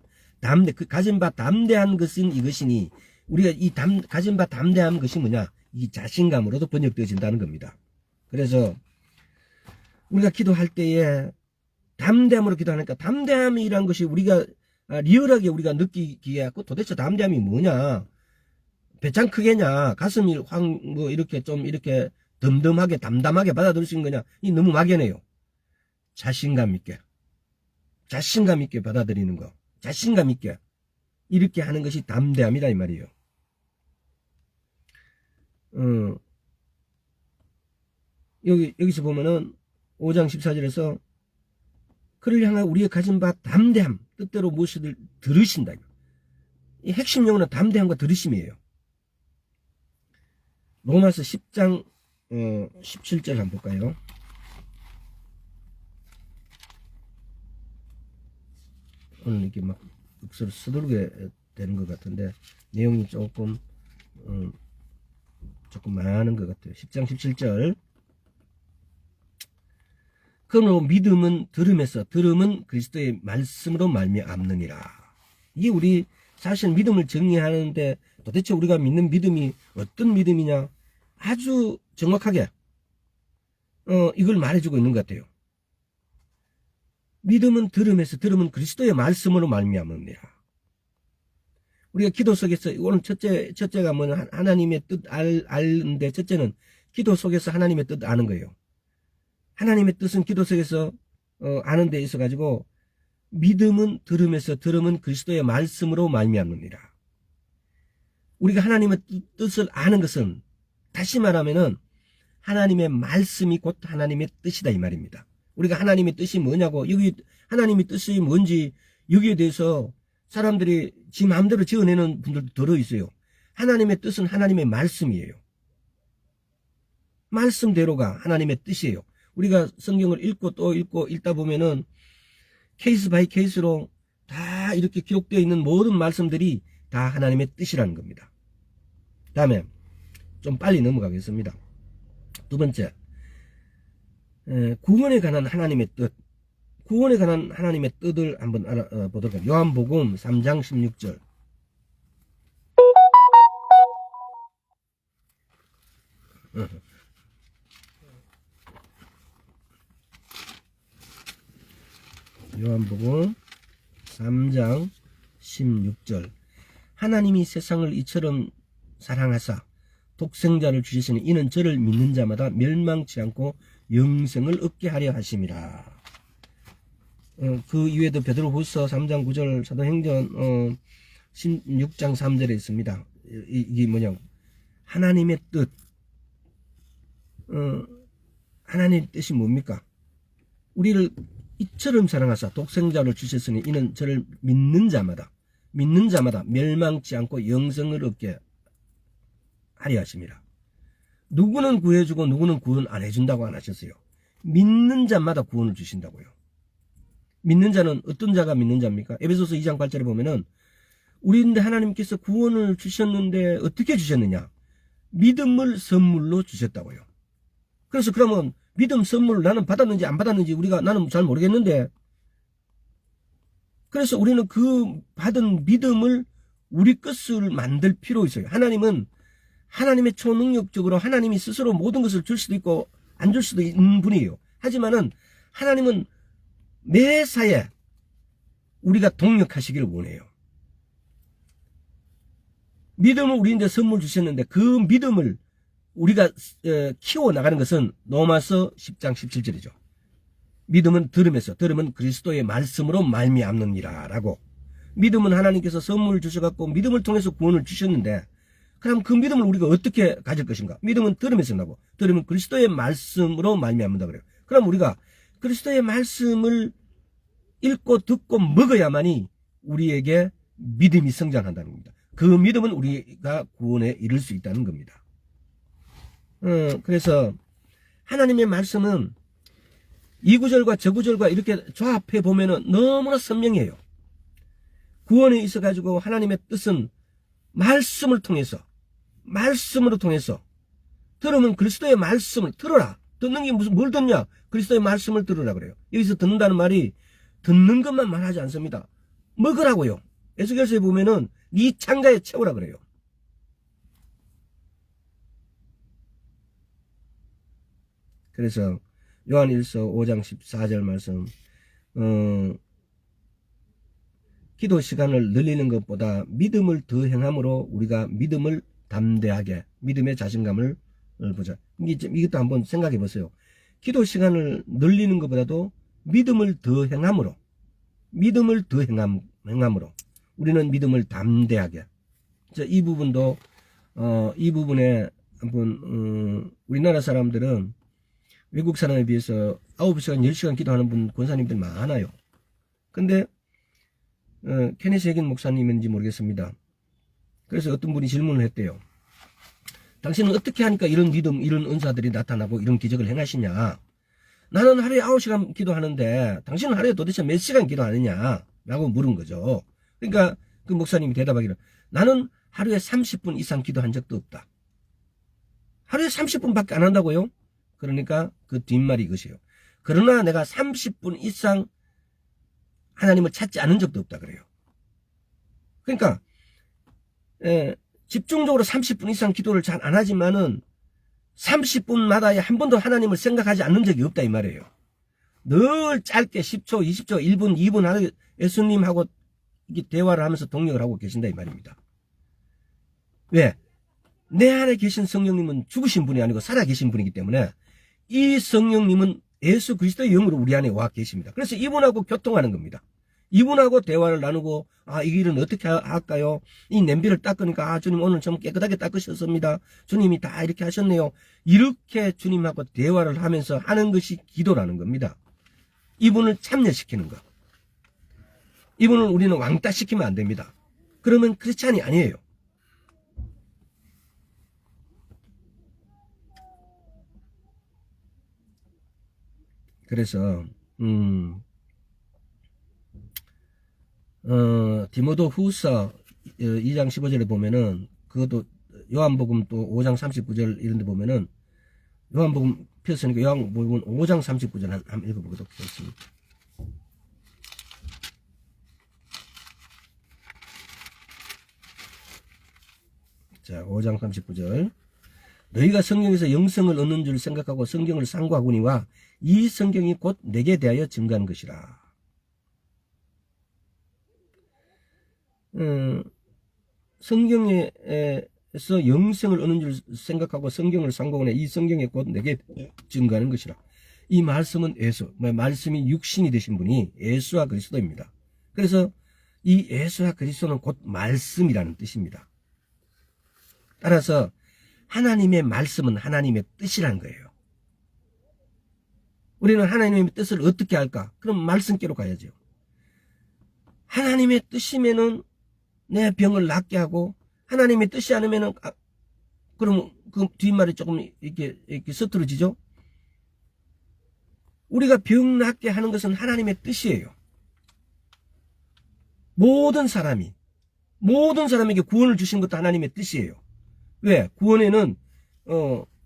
그 가진 바 담대한 것은 이것이니, 우리가 가진 바 담대한 것이 뭐냐? 이 자신감으로도 번역되어진다는 겁니다. 그래서 우리가 기도할 때에 담대함으로 기도하니까, 담대함이란 것이 우리가 리얼하게 우리가 느끼기에 하고, 도대체 담대함이 뭐냐? 배짱 크게냐? 가슴이 이렇게 좀 이렇게 덤덤하게 담담하게 받아들일 수 있는 거냐? 이 너무 막연해요. 자신감 있게 받아들이는 거, 자신감 있게 이렇게 하는 것이 담대함이다 이 말이에요. 여기서 보면은 5장 14절에서 그를 향하여 우리의 가진 바 담대함, 뜻대로 무엇을 들으신다. 이 핵심 용어는 담대함과 들으심이에요. 로마서 10장 17절 한번 볼까요? 오늘 이렇게 막 억수로 서두르게 되는 것 같은데 내용이 조금 많은 것 같아요. 10장 17절. 그러므로 믿음은 들음에서, 들음은 그리스도의 말씀으로 말미암느니라. 이게 우리 사실 믿음을 정리하는데, 도대체 우리가 믿는 믿음이 어떤 믿음이냐, 아주 정확하게 이걸 말해주고 있는 것 같아요. 믿음은 들음에서, 들음은 그리스도의 말씀으로 말미암느니라. 우리가 기도 속에서, 오늘 첫째가 뭐냐, 하나님의 뜻 알는데, 첫째는 기도 속에서 하나님의 뜻 아는 거예요. 하나님의 뜻은 기도 속에서 아는 데 있어 가지고, 믿음은 들음에서, 들음은 그리스도의 말씀으로 말미암느니라. 우리가 하나님의 뜻을 아는 것은, 다시 말하면은 하나님의 말씀이 곧 하나님의 뜻이다 이 말입니다. 우리가 하나님의 뜻이 뭐냐고, 여기 하나님의 뜻이 뭔지 여기에 대해서 사람들이 지 마음대로 지어내는 분들도 들어 있어요. 하나님의 뜻은 하나님의 말씀이에요. 말씀대로가 하나님의 뜻이에요. 우리가 성경을 읽고 또 읽다 보면은 케이스 바이 케이스로 다 이렇게 기록되어 있는 모든 말씀들이 다 하나님의 뜻이라는 겁니다. 다음에 좀 빨리 넘어가겠습니다. 두 번째, 구원에 관한 하나님의 뜻, 구원에 관한 하나님의 뜻을 한번 보도록 합니다. 요한복음 3장 16절. 요한복음 3장 16절. 하나님이 세상을 이처럼 사랑하사 독생자를 주시니 이는 저를 믿는 자마다 멸망치 않고 영생을 얻게 하려 하심이라. 그 이외에도 베드로후서 3장 9절, 사도행전 16장 3절에 있습니다. 이게 뭐냐, 하나님의 뜻. 하나님의 뜻이 뭡니까? 우리를 이처럼 사랑하사 독생자를 주셨으니 이는 저를 믿는 자마다 멸망치 않고 영생을 얻게 하려 하심이라. 누구는 구해주고 누구는 구원 안 해준다고 안 하셨어요. 믿는 자마다 구원을 주신다고요. 믿는 자는 어떤 자가 믿는 자입니까? 에베소서 2장 8절에 보면은 우리인데 하나님께서 구원을 주셨는데 어떻게 주셨느냐? 믿음을 선물로 주셨다고요. 그래서 그러면 믿음 선물을 나는 받았는지 안 받았는지 나는 잘 모르겠는데, 그래서 우리는 그 받은 믿음을 우리 것을 만들 필요 있어요. 하나님은 하나님의 초능력적으로 하나님이 스스로 모든 것을 줄 수도 있고 안 줄 수도 있는 분이에요. 하지만은 하나님은 매사에 우리가 동력하시기를 원해요. 믿음을 우리한테 선물 주셨는데 그 믿음을 우리가 키워나가는 것은 로마서 10장 17절이죠. 믿음은 들음에서, 들음은 그리스도의 말씀으로 말미암느니라 라고. 믿음은 하나님께서 선물을 주셔갖고 믿음을 통해서 구원을 주셨는데, 그럼 그 믿음을 우리가 어떻게 가질 것인가? 믿음은 들음에서 나고, 들음은 그리스도의 말씀으로 말미암는다 그래요. 그럼 우리가 그리스도의 말씀을 읽고 듣고 먹어야만이 우리에게 믿음이 성장한다는 겁니다. 그 믿음은 우리가 구원에 이를 수 있다는 겁니다. 그래서 하나님의 말씀은 이 구절과 저 구절과 이렇게 조합해 보면은 너무나 선명해요. 구원에 있어 가지고 하나님의 뜻은 말씀을 통해서, 말씀으로 통해서, 들으면 그리스도의 말씀을 들어라. 듣는 게 무슨 뭘 듣냐? 그리스도의 말씀을 들으라 그래요. 여기서 듣는다는 말이 듣는 것만 말하지 않습니다. 먹으라고요. 에스겔서에 보면은 네 창자에 채우라 그래요. 그래서 요한일서 5장 14절 말씀, 기도 시간을 늘리는 것보다 믿음을 더 행함으로 우리가 믿음을 담대하게, 믿음의 자신감을 보자. 이것도 한번 생각해 보세요. 기도 시간을 늘리는 것보다도 믿음을 더 행함으로, 믿음을 더 행함으로 우리는 믿음을 담대하게. 이 부분도 이 부분에 한번 우리나라 사람들은 외국 사람에 비해서 9시간, 10시간 기도하는 분, 권사님들 많아요. 근데 케네시 해긴 목사님인지 모르겠습니다. 그래서 어떤 분이 질문을 했대요. 당신은 어떻게 하니까 이런 믿음, 이런 은사들이 나타나고 이런 기적을 행하시냐? 나는 하루에 9시간 기도하는데 당신은 하루에 도대체 몇 시간 기도하느냐? 라고 물은 거죠. 그러니까 그 목사님이 대답하기를, 나는 하루에 30분 이상 기도한 적도 없다. 하루에 30분밖에 안 한다고요? 그러니까 그 뒷말이 이것이에요. 그러나 내가 30분 이상 하나님을 찾지 않은 적도 없다 그래요. 그러니까 집중적으로 30분 이상 기도를 잘 안 하지만은 30분마다 한 번도 하나님을 생각하지 않는 적이 없다 이 말이에요. 늘 짧게 10초, 20초, 1분, 2분 하는 예수님하고 대화를 하면서 동력을 하고 계신다 이 말입니다. 왜? 내 안에 계신 성령님은 죽으신 분이 아니고 살아계신 분이기 때문에 이 성령님은 예수 그리스도의 영으로 우리 안에 와 계십니다. 그래서 이분하고 교통하는 겁니다. 이분하고 대화를 나누고, 이 일은 어떻게 할까요? 이 냄비를 닦으니까, 주님 오늘 좀 깨끗하게 닦으셨습니다. 주님이 다 이렇게 하셨네요. 이렇게 주님하고 대화를 하면서 하는 것이 기도라는 겁니다. 이분을 참여시키는 것. 이분을 우리는 왕따 시키면 안 됩니다. 그러면 크리스찬이 아니에요. 그래서 디모데 후서 2장 15절에 보면은, 그것도 요한복음 또 5장 39절 이런 데 보면은 요한복음 폈으니까 요한복음 5장 39절 한번 읽어보도록 하겠습니다. 자, 5장 39절. 너희가 성경에서 영생을 얻는 줄 생각하고 성경을 상고하거니와 이 성경이 곧 내게 대하여 증거한 것이라. 성경에서 영생을 얻는 줄 생각하고 성경을 상고하거니와 이 성경이 곧 내게 증거하는 것이라. 이 말씀은 예수, 말씀이 육신이 되신 분이 예수와 그리스도입니다. 그래서 이 예수와 그리스도는 곧 말씀이라는 뜻입니다. 따라서 하나님의 말씀은 하나님의 뜻이라는 거예요. 우리는 하나님의 뜻을 어떻게 할까? 그럼 말씀께로 가야죠. 하나님의 뜻이면은 내 병을 낫게 하고, 하나님의 뜻이 아니면은 그럼 그 뒷말이 조금 이렇게 서투러지죠. 우리가 병 낫게 하는 것은 하나님의 뜻이에요. 모든 사람에게 구원을 주신 것도 하나님의 뜻이에요. 왜? 구원에는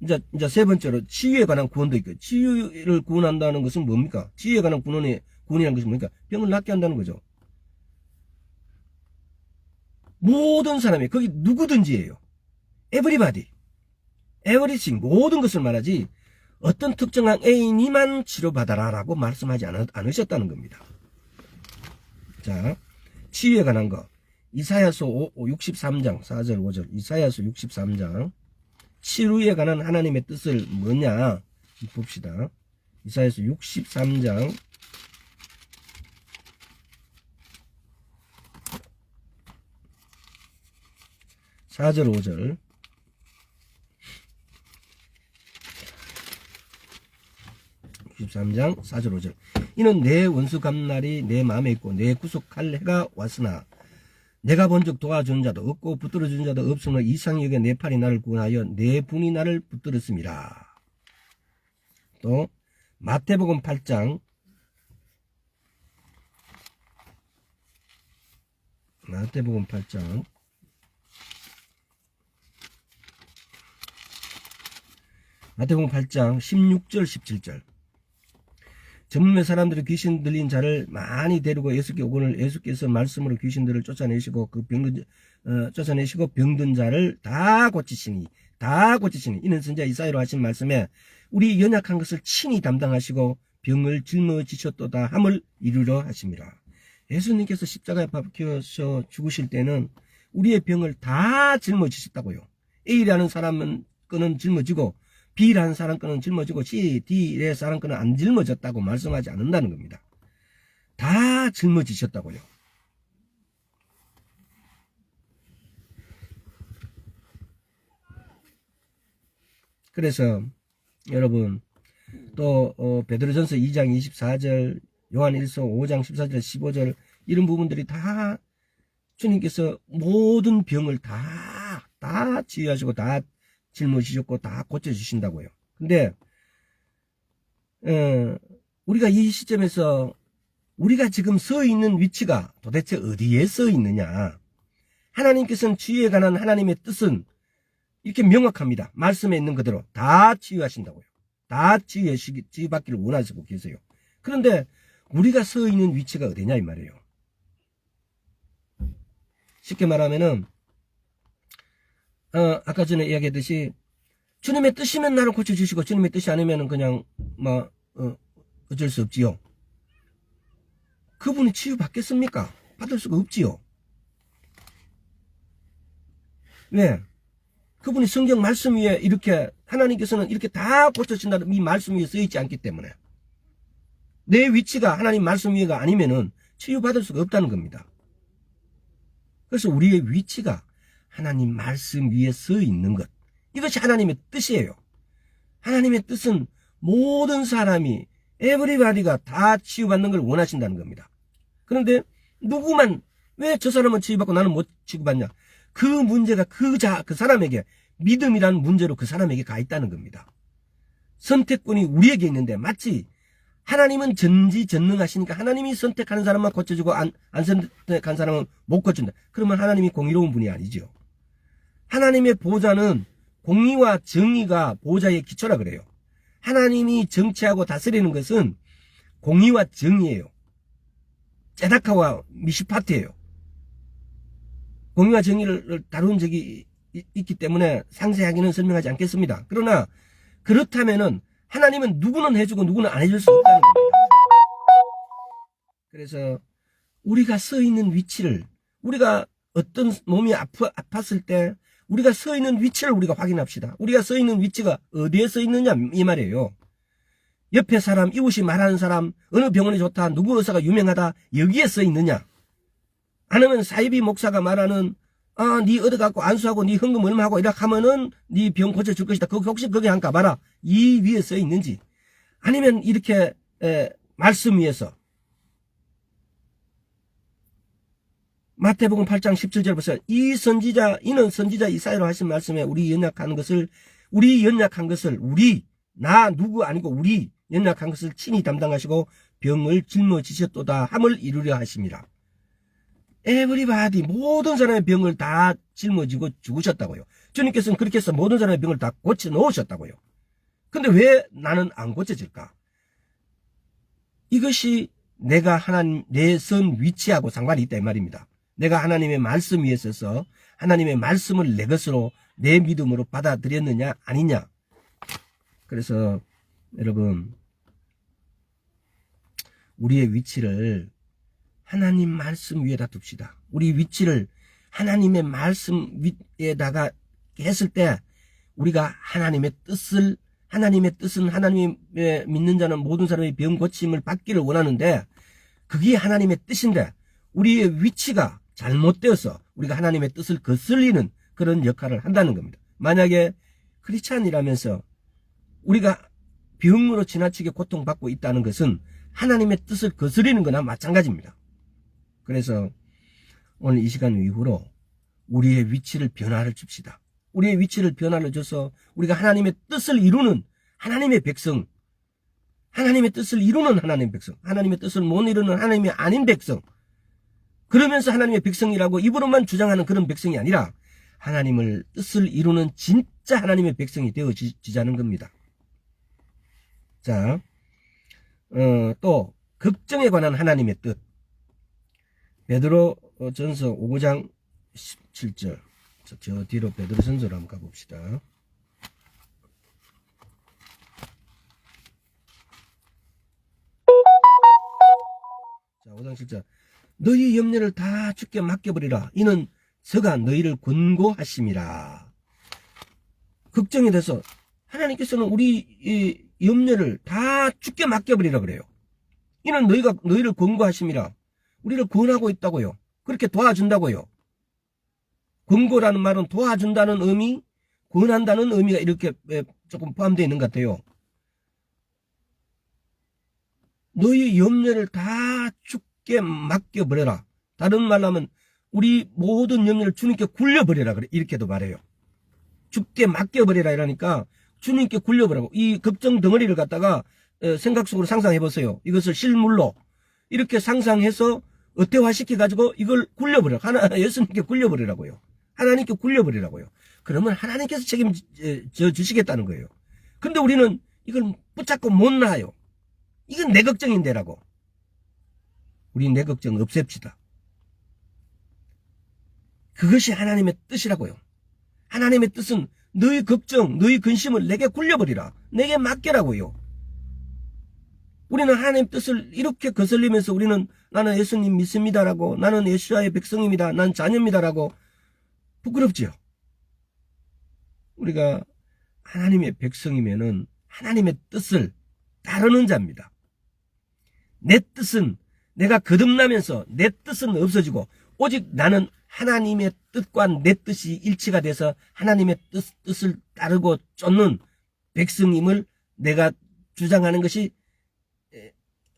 이제 세 번째로 치유에 관한 구원도 있고, 치유를 구원한다는 것은 뭡니까? 치유에 관한 구원이라는 것은 뭡니까? 병을 낫게 한다는 거죠. 모든 사람이, 거기 누구든지예요. everybody, everything, 모든 것을 말하지 어떤 특정한 애인이만 치료받아라 라고 말씀하지 않으셨다는 겁니다. 자, 치유에 관한 거 이사야서 63장 4절 5절 이사야서 63장 치유에 관한 하나님의 뜻을 뭐냐 봅시다. 이사야서 63장 4절 5절 (63장) 4절 5절 이는 내 원수 감날이 내 마음에 있고 내 구속할 해가 왔으나 내가 본즉 도와주는 자도 없고 붙들어주는 자도 없으므로 이상히 여겨 내 팔이 나를 구원하여 내 분이 나를 붙들었습니다. 또 마태복음 8장 마태복음 8장 16절 17절 전문의 사람들이 귀신 들린 자를 많이 데리고 예수께 오거늘 예수께서 말씀으로 귀신들을 쫓아내시고 쫓아내시고 병든 자를 다 고치시니 이는 선지자 이사야로 하신 말씀에 우리 연약한 것을 친히 담당하시고 병을 짊어지셨도다 함을 이루려 하심이라. 예수님께서 십자가에 박혀서 죽으실 때는 우리의 병을 다 짊어지셨다고요. A라는 사람은 거는 짊어지고 B라는 사람 거는 짊어지고 C, D의 사람 거는 안 짊어졌다고 말씀하지 않는다는 겁니다. 다 짊어지셨다고요. 그래서 여러분 또 베드로전서 2장 24절 요한일서 5장 14절 15절 이런 부분들이 다 주님께서 모든 병을 다 치유하시고 다 짊어지셨고 다 고쳐주신다고요. 근데 우리가 이 시점에서 우리가 지금 서 있는 위치가 도대체 어디에 서 있느냐. 하나님께서는 치유에 관한 하나님의 뜻은 이렇게 명확합니다. 말씀에 있는 그대로 다 치유하신다고요. 다 치유받기를 원하시고 계세요. 그런데 우리가 서 있는 위치가 어디냐 이 말이에요. 쉽게 말하면은 아까 전에 이야기했듯이 주님의 뜻이면 나를 고쳐주시고 주님의 뜻이 아니면 그냥 어쩔 수 없지요. 그분이 치유받겠습니까? 받을 수가 없지요. 왜? 그분이 성경 말씀 위에 이렇게 하나님께서는 이렇게 다 고쳐진다는 이 말씀 위에 써있지 않기 때문에 내 위치가 하나님 말씀 위에가 아니면은 치유받을 수가 없다는 겁니다. 그래서 우리의 위치가 하나님 말씀 위에 서 있는 것. 이것이 하나님의 뜻이에요. 하나님의 뜻은 모든 사람이 에브리바디가 다 치유받는 걸 원하신다는 겁니다. 그런데 누구만 왜 저 사람은 치유받고 나는 못 치유받냐? 그 문제가 그 사람에게 믿음이라는 문제로 그 사람에게 가 있다는 겁니다. 선택권이 우리에게 있는데 마치 하나님은 전지전능하시니까 하나님이 선택하는 사람만 고쳐주고 안 선택한 사람은 못 고쳐준다. 그러면 하나님이 공의로운 분이 아니죠. 하나님의 보좌는 공의와 정의가 보좌의 기초라 그래요. 하나님이 정치하고 다스리는 것은 공의와 정의예요. 제다카와 미시파트예요. 공의와 정의를 다룬 적이 있기 때문에 상세하게는 설명하지 않겠습니다. 그러나 그렇다면은 하나님은 누구는 해주고 누구는 안 해줄 수 없다는 겁니다. 그래서 우리가 서 있는 위치를, 우리가 어떤 몸이 아팠을 때 우리가 서 있는 위치를 우리가 확인합시다. 우리가 서 있는 위치가 어디에 서 있느냐 이 말이에요. 옆에 사람, 이웃이 말하는 사람, 어느 병원이 좋다, 누구 의사가 유명하다, 여기에 서 있느냐. 아니면 사이비 목사가 말하는 니 얻어갖고 안수하고 니 헌금 얼마 하고 이렇게 하면은 니 병 고쳐줄 것이다. 혹시 거기 한가 봐라. 이 위에 서 있는지. 아니면 이렇게 말씀 위에서 마태복음 8장 17절 보세요. 이는 선지자 이사야로 하신 말씀에 우리 연약한 것을 나 누구 아니고 우리 연약한 것을 친히 담당하시고 병을 짊어지셨도다 함을 이루려 하십니다. 에브리바디 모든 사람의 병을 다 짊어지고 죽으셨다고요. 주님께서는 그렇게 해서 모든 사람의 병을 다 고쳐 놓으셨다고요. 근데 왜 나는 안 고쳐질까? 이것이 내가 하나님 내 선 위치하고 상관이 있다 이 말입니다. 내가 하나님의 말씀 위에 서서 하나님의 말씀을 내 것으로 내 믿음으로 받아들였느냐 아니냐. 그래서 여러분 우리의 위치를 하나님 말씀 위에다 둡시다. 우리 위치를 하나님의 말씀 위에다가 했을 때 우리가 하나님의 뜻은 하나님이 믿는 자는 모든 사람의 병 고침을 받기를 원하는데 그게 하나님의 뜻인데 우리의 위치가 잘못되어서 우리가 하나님의 뜻을 거슬리는 그런 역할을 한다는 겁니다. 만약에 크리스찬이라면서 우리가 병으로 지나치게 고통받고 있다는 것은 하나님의 뜻을 거스리는 거나 마찬가지입니다. 그래서 오늘 이 시간 이후로 우리의 위치를 변화를 줍시다. 우리의 위치를 변화를 줘서 우리가 하나님의 뜻을 이루는 하나님의 백성, 하나님의 뜻을 이루는 하나님의 백성, 하나님의 뜻을 못 이루는 하나님이 아닌 백성, 그러면서 하나님의 백성이라고 입으로만 주장하는 그런 백성이 아니라 하나님을 뜻을 이루는 진짜 하나님의 백성이 되어지자는 겁니다. 자, 또 걱정에 관한 하나님의 뜻. 베드로 전서 5장 17절. 저 뒤로 베드로 전서로 한번 가봅시다. 자, 5장 7절. 너희 염려를 다 주께 맡겨버리라. 이는 저가 너희를 권고하심이라. 걱정이 돼서 하나님께서는 우리 염려를 다 주께 맡겨버리라 그래요. 이는 너희를 권고하심이라. 우리를 권하고 있다고요. 그렇게 도와준다고요. 권고라는 말은 도와준다는 의미, 권한다는 의미가 이렇게 조금 포함되어 있는 것 같아요. 너희 염려를 다 주께 맡겨버려라. 다른 말로 하면 우리 모든 염려를 주님께 굴려버려라. 그래. 이렇게도 말해요. 주께 맡겨버려라 이러니까 주님께 굴려버리라고. 이 걱정 덩어리를 갖다가 생각 속으로 상상해보세요. 이것을 실물로 이렇게 상상해서 어태화시켜가지고 이걸 굴려버려. 예수님께 굴려버리라고요. 하나님께 굴려버리라고요. 그러면 하나님께서 책임져 주시겠다는 거예요. 근데 우리는 이걸 붙잡고 못 놔요. 이건 내 걱정인데라고. 우리 내 걱정 없앱시다. 그것이 하나님의 뜻이라고요. 하나님의 뜻은 너희 걱정, 너희 근심을 내게 굴려버리라. 내게 맡겨라고요. 우리는 하나님의 뜻을 이렇게 거슬리면서 우리는 나는 예수님 믿습니다라고, 나는 예수와의 백성입니다, 난 자녀입니다라고 부끄럽지요. 우리가 하나님의 백성이면은 하나님의 뜻을 따르는 자입니다. 내 뜻은 내가 거듭나면서 내 뜻은 없어지고 오직 나는 하나님의 뜻과 내 뜻이 일치가 돼서 하나님의 뜻을 따르고 쫓는 백성임을 내가 주장하는 것이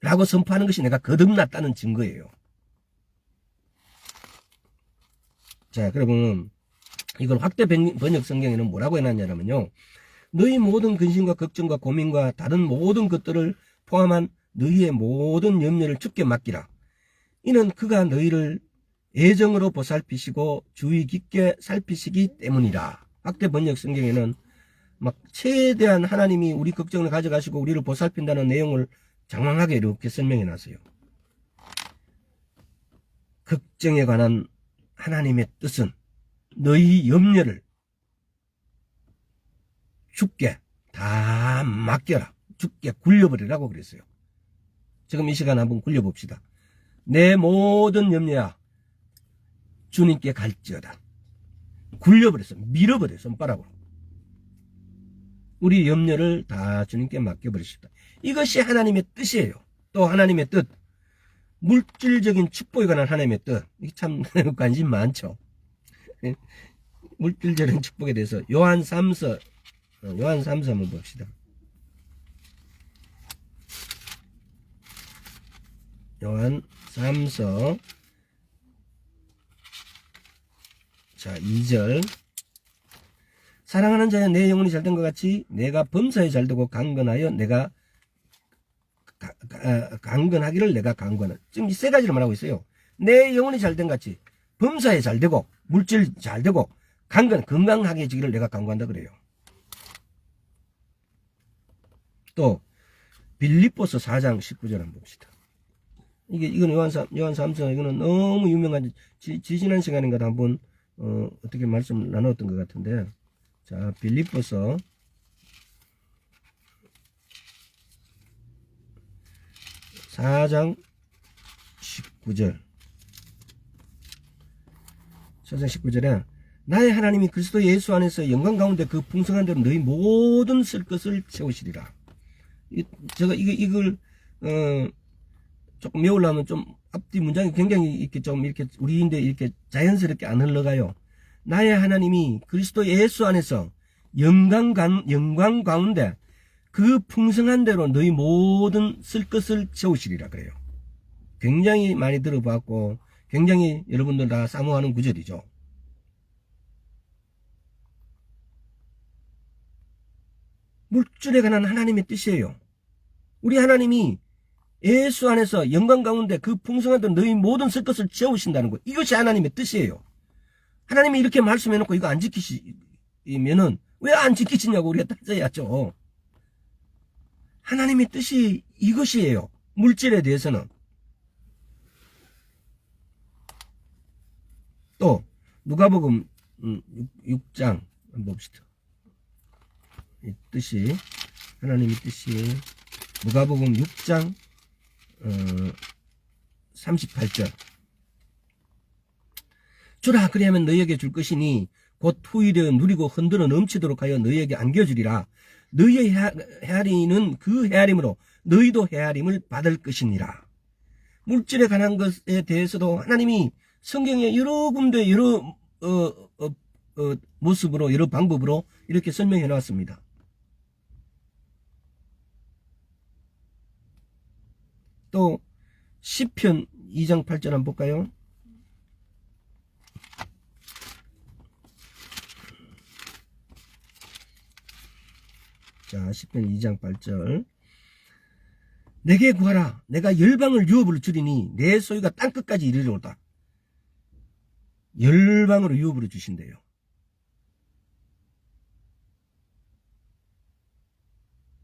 라고 선포하는 것이 내가 거듭났다는 증거예요. 자, 그러면 이걸 확대 번역 성경에는 뭐라고 해놨냐면요. 너희 모든 근심과 걱정과 고민과 다른 모든 것들을 포함한 너희의 모든 염려를 주께 맡기라. 이는 그가 너희를 애정으로 보살피시고 주의 깊게 살피시기 때문이라. 확대 번역 성경에는 막 최대한 하나님이 우리 걱정을 가져가시고 우리를 보살핀다는 내용을 장황하게 이렇게 설명해 놨어요. 걱정에 관한 하나님의 뜻은 너희 염려를 주께 다 맡겨라. 주께 굴려버리라고 그랬어요. 지금 이 시간 한번 굴려봅시다. 내 모든 염려야 주님께 갈지어다. 굴려버렸어. 밀어버려. 손가락으로. 우리 염려를 다 주님께 맡겨버리십니다. 이것이 하나님의 뜻이에요. 또 하나님의 뜻. 물질적인 축복에 관한 하나님의 뜻. 이게 참 관심 많죠. 물질적인 축복에 대해서 요한 3서 한번 봅시다. 요한 3서 자 2절 사랑하는 자여 내 영혼이 잘된 것 같이 내가 범사에 잘되고 강건하여 내가 강건하기를 내가 강건한. 지금 이 세 가지를 말하고 있어요. 내 영혼이 잘된 것 같이 범사에 잘되고 물질 잘되고 건강하게지기를 내가 강구한다 그래요. 또 빌립보서 4장 19절 한번 봅시다. 이건 요한 3서 이거는 너무 유명한 지지난 시간인가 한번 어떻게 말씀 나눴던 것 같은데 자 빌립보서 4장 19절 4장 19절에 나의 하나님이 그리스도 예수 안에서 영광 가운데 그 풍성한 대로 너희 모든 쓸 것을 채우시리라. 제가 이걸 조금 외우려면 좀 앞뒤 문장이 굉장히 이렇게 좀 이렇게 우리인데 이렇게 자연스럽게 안 흘러가요. 나의 하나님이 그리스도 예수 안에서 영광 가운데 그 풍성한 대로 너희 모든 쓸 것을 채우시리라 그래요. 굉장히 많이 들어봤고 굉장히 여러분들 다 사모하는 구절이죠. 물질에 관한 하나님의 뜻이에요. 우리 하나님이 예수 안에서 영광 가운데 그 풍성한 대로 너희 모든 쓸 것을 채우신다는 거. 이것이 하나님의 뜻이에요. 하나님이 이렇게 말씀해놓고 이거 안 지키시면은 왜 안 지키시냐고 우리가 따져야죠. 하나님의 뜻이 이것이에요. 물질에 대해서는. 또 누가복음 6장 한번 봅시다. 이 뜻이 하나님의 뜻이 누가복음 6장 38절 주라 그리하면 너희에게 줄 것이니 곧 후일에 누리고 흔들어 넘치도록 하여 너희에게 안겨주리라. 너희의 헤아리는 그 헤아림으로 너희도 헤아림을 받을 것이니라. 물질에 관한 것에 대해서도 하나님이 성경에 여러 군데 여러 모습으로 여러 방법으로 이렇게 설명해 놨습니다. 또 시편 2장 8절 한번 볼까요? 자, 시편 2장 8절 내게 구하라. 내가 열방을 유업으로 주리니 내 소유가 땅끝까지 이르리로다. 열방으로 유업으로 주신대요.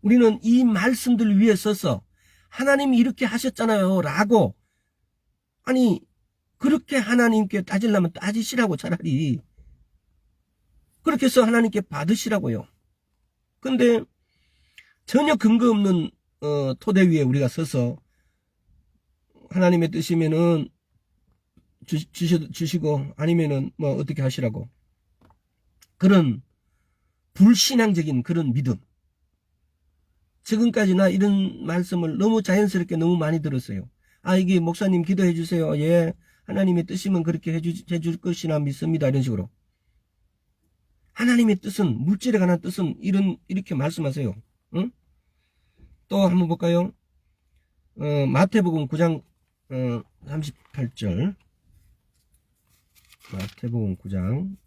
우리는 이 말씀들 위에 서서 하나님이 이렇게 하셨잖아요 라고 아니 그렇게 하나님께 따지려면 따지시라고 차라리 그렇게 해서 하나님께 받으시라고요. 근데 전혀 근거 없는 토대 위에 우리가 서서 하나님의 뜻이면은 주시고 아니면은 뭐 어떻게 하시라고 그런 불신앙적인 그런 믿음. 지금까지나 이런 말씀을 너무 자연스럽게 너무 많이 들었어요. 아 이게 목사님 기도해 주세요. 예 하나님의 뜻이면 그렇게 해줄 것이나 믿습니다. 이런 식으로. 하나님의 뜻은 물질에 관한 뜻은 이렇게 말씀하세요. 응? 또 한번 볼까요? 마태복음 9장 38절 마태복음 9장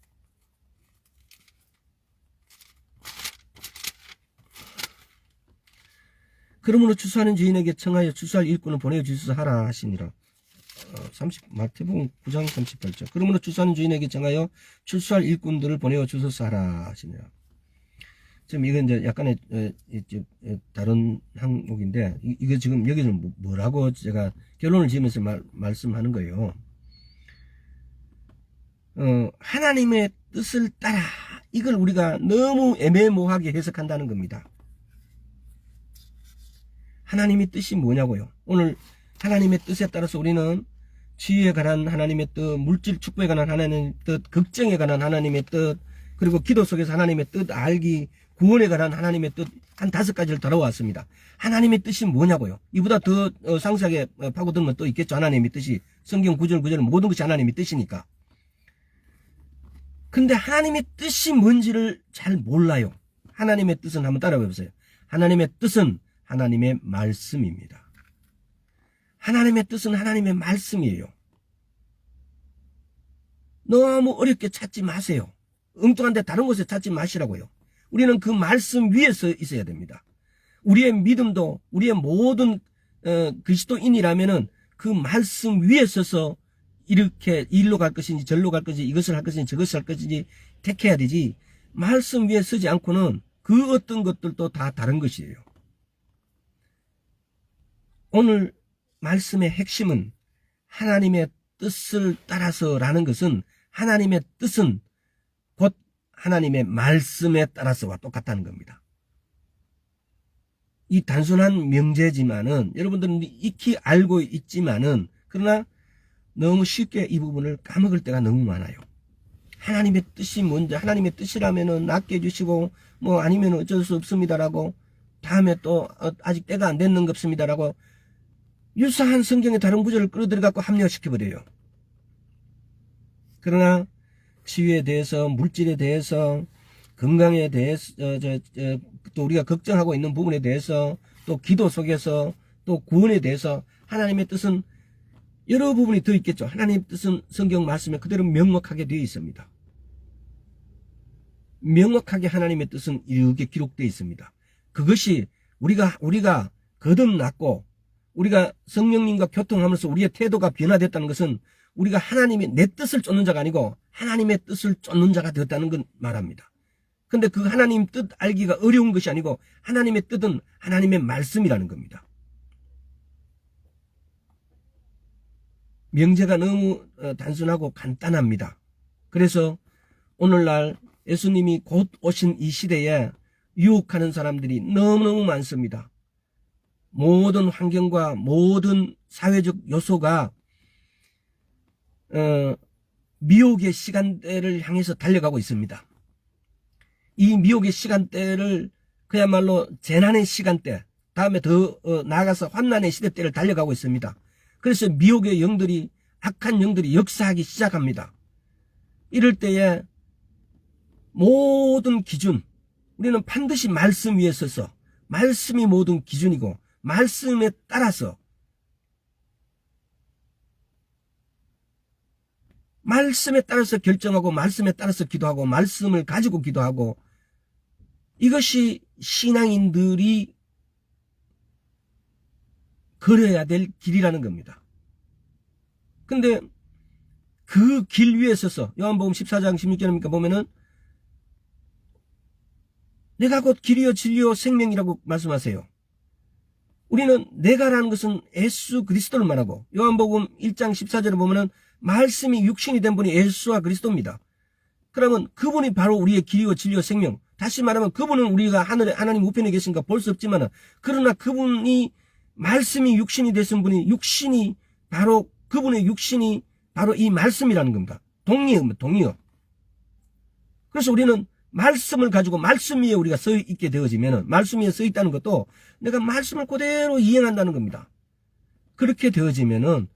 그러므로 추수하는 주인에게 청하여 추수할 일꾼을 보내주소서 하라 하시니라. 마태복음 9장 38절 그러므로 추수하는 주인에게 청하여 추수할 일꾼들을 보내어 주소서 하라 하시니라. 지금 이건 이제 약간의 다른 항목인데 이거 지금 여기는 뭐라고 제가 결론을 지으면서 말씀하는 거예요. 하나님의 뜻을 따라, 이걸 우리가 너무 애매모호하게 해석한다는 겁니다. 하나님의 뜻이 뭐냐고요. 오늘 하나님의 뜻에 따라서 우리는 지혜에 관한 하나님의 뜻, 물질 축복에 관한 하나님의 뜻, 걱정에 관한 하나님의 뜻, 그리고 기도 속에서 하나님의 뜻 알기, 구원에 관한 하나님의 뜻, 한 5가지를 다뤄왔습니다. 하나님의 뜻이 뭐냐고요. 이보다 더 상세하게 파고들면 또 있겠죠. 하나님의 뜻이. 성경 구절 모든 것이 하나님의 뜻이니까. 근데 하나님의 뜻이 뭔지를 잘 몰라요. 하나님의 뜻은 한번 따라해 보세요. 하나님의 뜻은 하나님의 말씀입니다. 하나님의 뜻은 하나님의 말씀이에요. 너무 어렵게 찾지 마세요. 엉뚱한데 다른 곳에 찾지 마시라고요. 우리는 그 말씀 위에 서 있어야 됩니다. 우리의 믿음도, 우리의 모든 그리스도인이라면은 그 말씀 위에 서서 이렇게 일로 갈 것인지 절로 갈 것인지 이것을 할 것인지 저것을 할 것인지 택해야 되지, 말씀 위에 서지 않고는 그 어떤 것들도 다 다른 것이에요. 오늘 말씀의 핵심은 하나님의 뜻을 따라서라는 것은, 하나님의 뜻은 곧 하나님의 말씀에 따라서와 똑같다는 겁니다. 이 단순한 명제지만은 여러분들은 익히 알고 있지만은, 그러나 너무 쉽게 이 부분을 까먹을 때가 너무 많아요. 하나님의 뜻이 뭔지, 하나님의 뜻이라면은 낫게 해주시고 뭐 아니면 어쩔 수 없습니다라고, 다음에 또 아직 때가 안 됐는 것 없습니다라고 유사한 성경의 다른 구절을 끌어들여갖고 합리화시켜버려요. 그러나 치유에 대해서, 물질에 대해서, 건강에 대해서, 또 우리가 걱정하고 있는 부분에 대해서, 또 기도 속에서, 또 구원에 대해서 하나님의 뜻은 여러 부분이 더 있겠죠. 하나님의 뜻은 성경 말씀에 그대로 명확하게 되어 있습니다. 명확하게 하나님의 뜻은 이렇게 기록되어 있습니다. 그것이 우리가 거듭났고 우리가 성령님과 교통하면서 우리의 태도가 변화됐다는 것은 우리가 하나님의 내 뜻을 쫓는 자가 아니고 하나님의 뜻을 쫓는 자가 되었다는 건 말합니다. 근데 그 하나님 뜻 알기가 어려운 것이 아니고 하나님의 뜻은 하나님의 말씀이라는 겁니다. 명제가 너무 단순하고 간단합니다. 그래서 오늘날 예수님이 곧 오신 이 시대에 유혹하는 사람들이 너무너무 많습니다. 모든 환경과 모든 사회적 요소가 미혹의 시간대를 향해서 달려가고 있습니다. 이 미혹의 시간대를 그야말로 재난의 시간대, 다음에 더 나아가서 환난의 시대대를 달려가고 있습니다. 그래서 미혹의 영들이, 악한 영들이 역사하기 시작합니다. 이럴 때에 모든 기준, 우리는 반드시 말씀 위에 서서, 말씀이 모든 기준이고 말씀에 따라서, 말씀에 따라서 결정하고 말씀에 따라서 기도하고 말씀을 가지고 기도하고, 이것이 신앙인들이 걸어야 될 길이라는 겁니다. 근데 그 길 위에 서서 요한복음 14장 16절입니까 보면은 내가 곧 길이요 진리요 생명이라고 말씀하세요. 우리는 내가라는 것은 예수 그리스도를 말하고, 요한복음 1장 14절을 보면은 말씀이 육신이 된 분이 예수와 그리스도입니다. 그러면 그분이 바로 우리의 길이요 진리요 생명, 다시 말하면 그분은 우리가 하늘에 하나님 우편에 계신가 볼 수 없지만은, 그러나 그분이 말씀이 육신이 되신 분이, 육신이 바로 그분의 육신이 바로 이 말씀이라는 겁니다. 동의어. 그래서 우리는 말씀을 가지고 말씀 위에 우리가 서 있게 되어지면은, 말씀 위에 서 있다는 것도 내가 말씀을 그대로 이행한다는 겁니다. 그렇게 되어지면은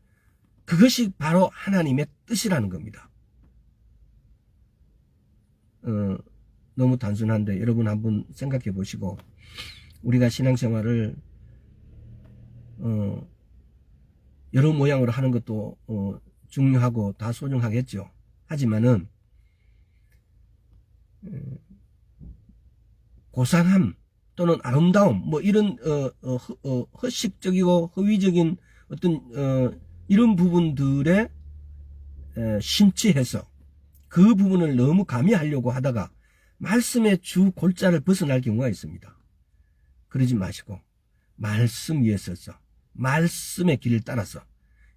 그것이 바로 하나님의 뜻이라는 겁니다. 너무 단순한데 여러분 한번 생각해 보시고, 우리가 신앙생활을 여러 모양으로 하는 것도 중요하고 다 소중하겠죠. 하지만은 고상함 또는 아름다움 뭐 이런 허식적이고 허위적인 어떤 이런 부분들에 심취해서 그 부분을 너무 가미하려고 하다가 말씀의 주 골자를 벗어날 경우가 있습니다. 그러지 마시고 말씀 위에 서서 말씀의 길을 따라서,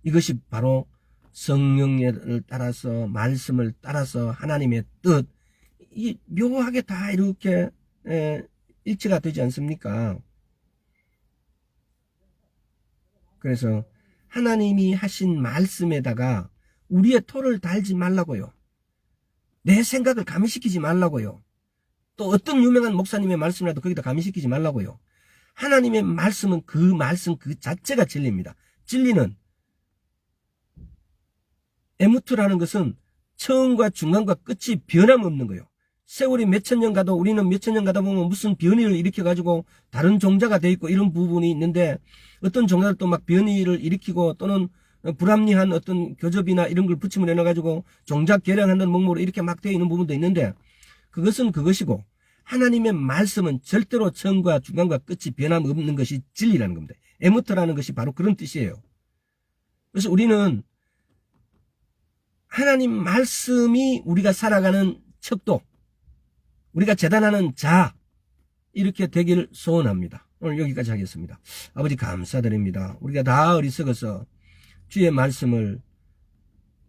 이것이 바로 성령을 따라서 말씀을 따라서 하나님의 뜻, 이 묘하게 다 이렇게 일치가 되지 않습니까? 그래서 하나님이 하신 말씀에다가 우리의 토를 달지 말라고요. 내 생각을 가미시키지 말라고요. 또 어떤 유명한 목사님의 말씀이라도 거기다 가미시키지 말라고요. 하나님의 말씀은 그 말씀 그 자체가 진리입니다. 진리는, 에무트라는 것은 처음과 중간과 끝이 변함없는 거예요. 세월이 몇천 년 가도, 우리는 몇천 년 가다 보면 무슨 변이를 일으켜가지고 다른 종자가 돼 있고 이런 부분이 있는데, 어떤 종자를 또 막 변이를 일으키고 또는 불합리한 어떤 교접이나 이런 걸 붙임을 해놔가지고 종작 개량한다는 목록으로 이렇게 막 되어 있는 부분도 있는데, 그것은 그것이고 하나님의 말씀은 절대로 처음과 중간과 끝이 변함없는 것이 진리라는 겁니다. 에무트라는 것이 바로 그런 뜻이에요. 그래서 우리는 하나님 말씀이 우리가 살아가는 척도, 우리가 재단하는 자, 이렇게 되기를 소원합니다. 오늘 여기까지 하겠습니다. 아버지 감사드립니다. 우리가 다 어리석어서 주의 말씀을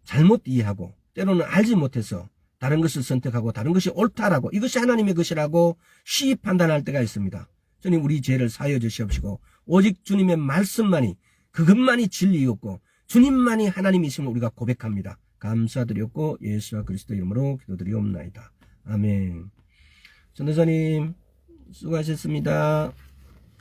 잘못 이해하고 때로는 알지 못해서 다른 것을 선택하고 다른 것이 옳다라고, 이것이 하나님의 것이라고 쉬이 판단할 때가 있습니다. 주님, 우리 죄를 사하여 주시옵시고 오직 주님의 말씀만이, 그것만이 진리였고 주님만이 하나님이심을 우리가 고백합니다. 감사드렸고 예수와 그리스도 이름으로 기도드리옵나이다. 아멘. 전도사님 수고하셨습니다.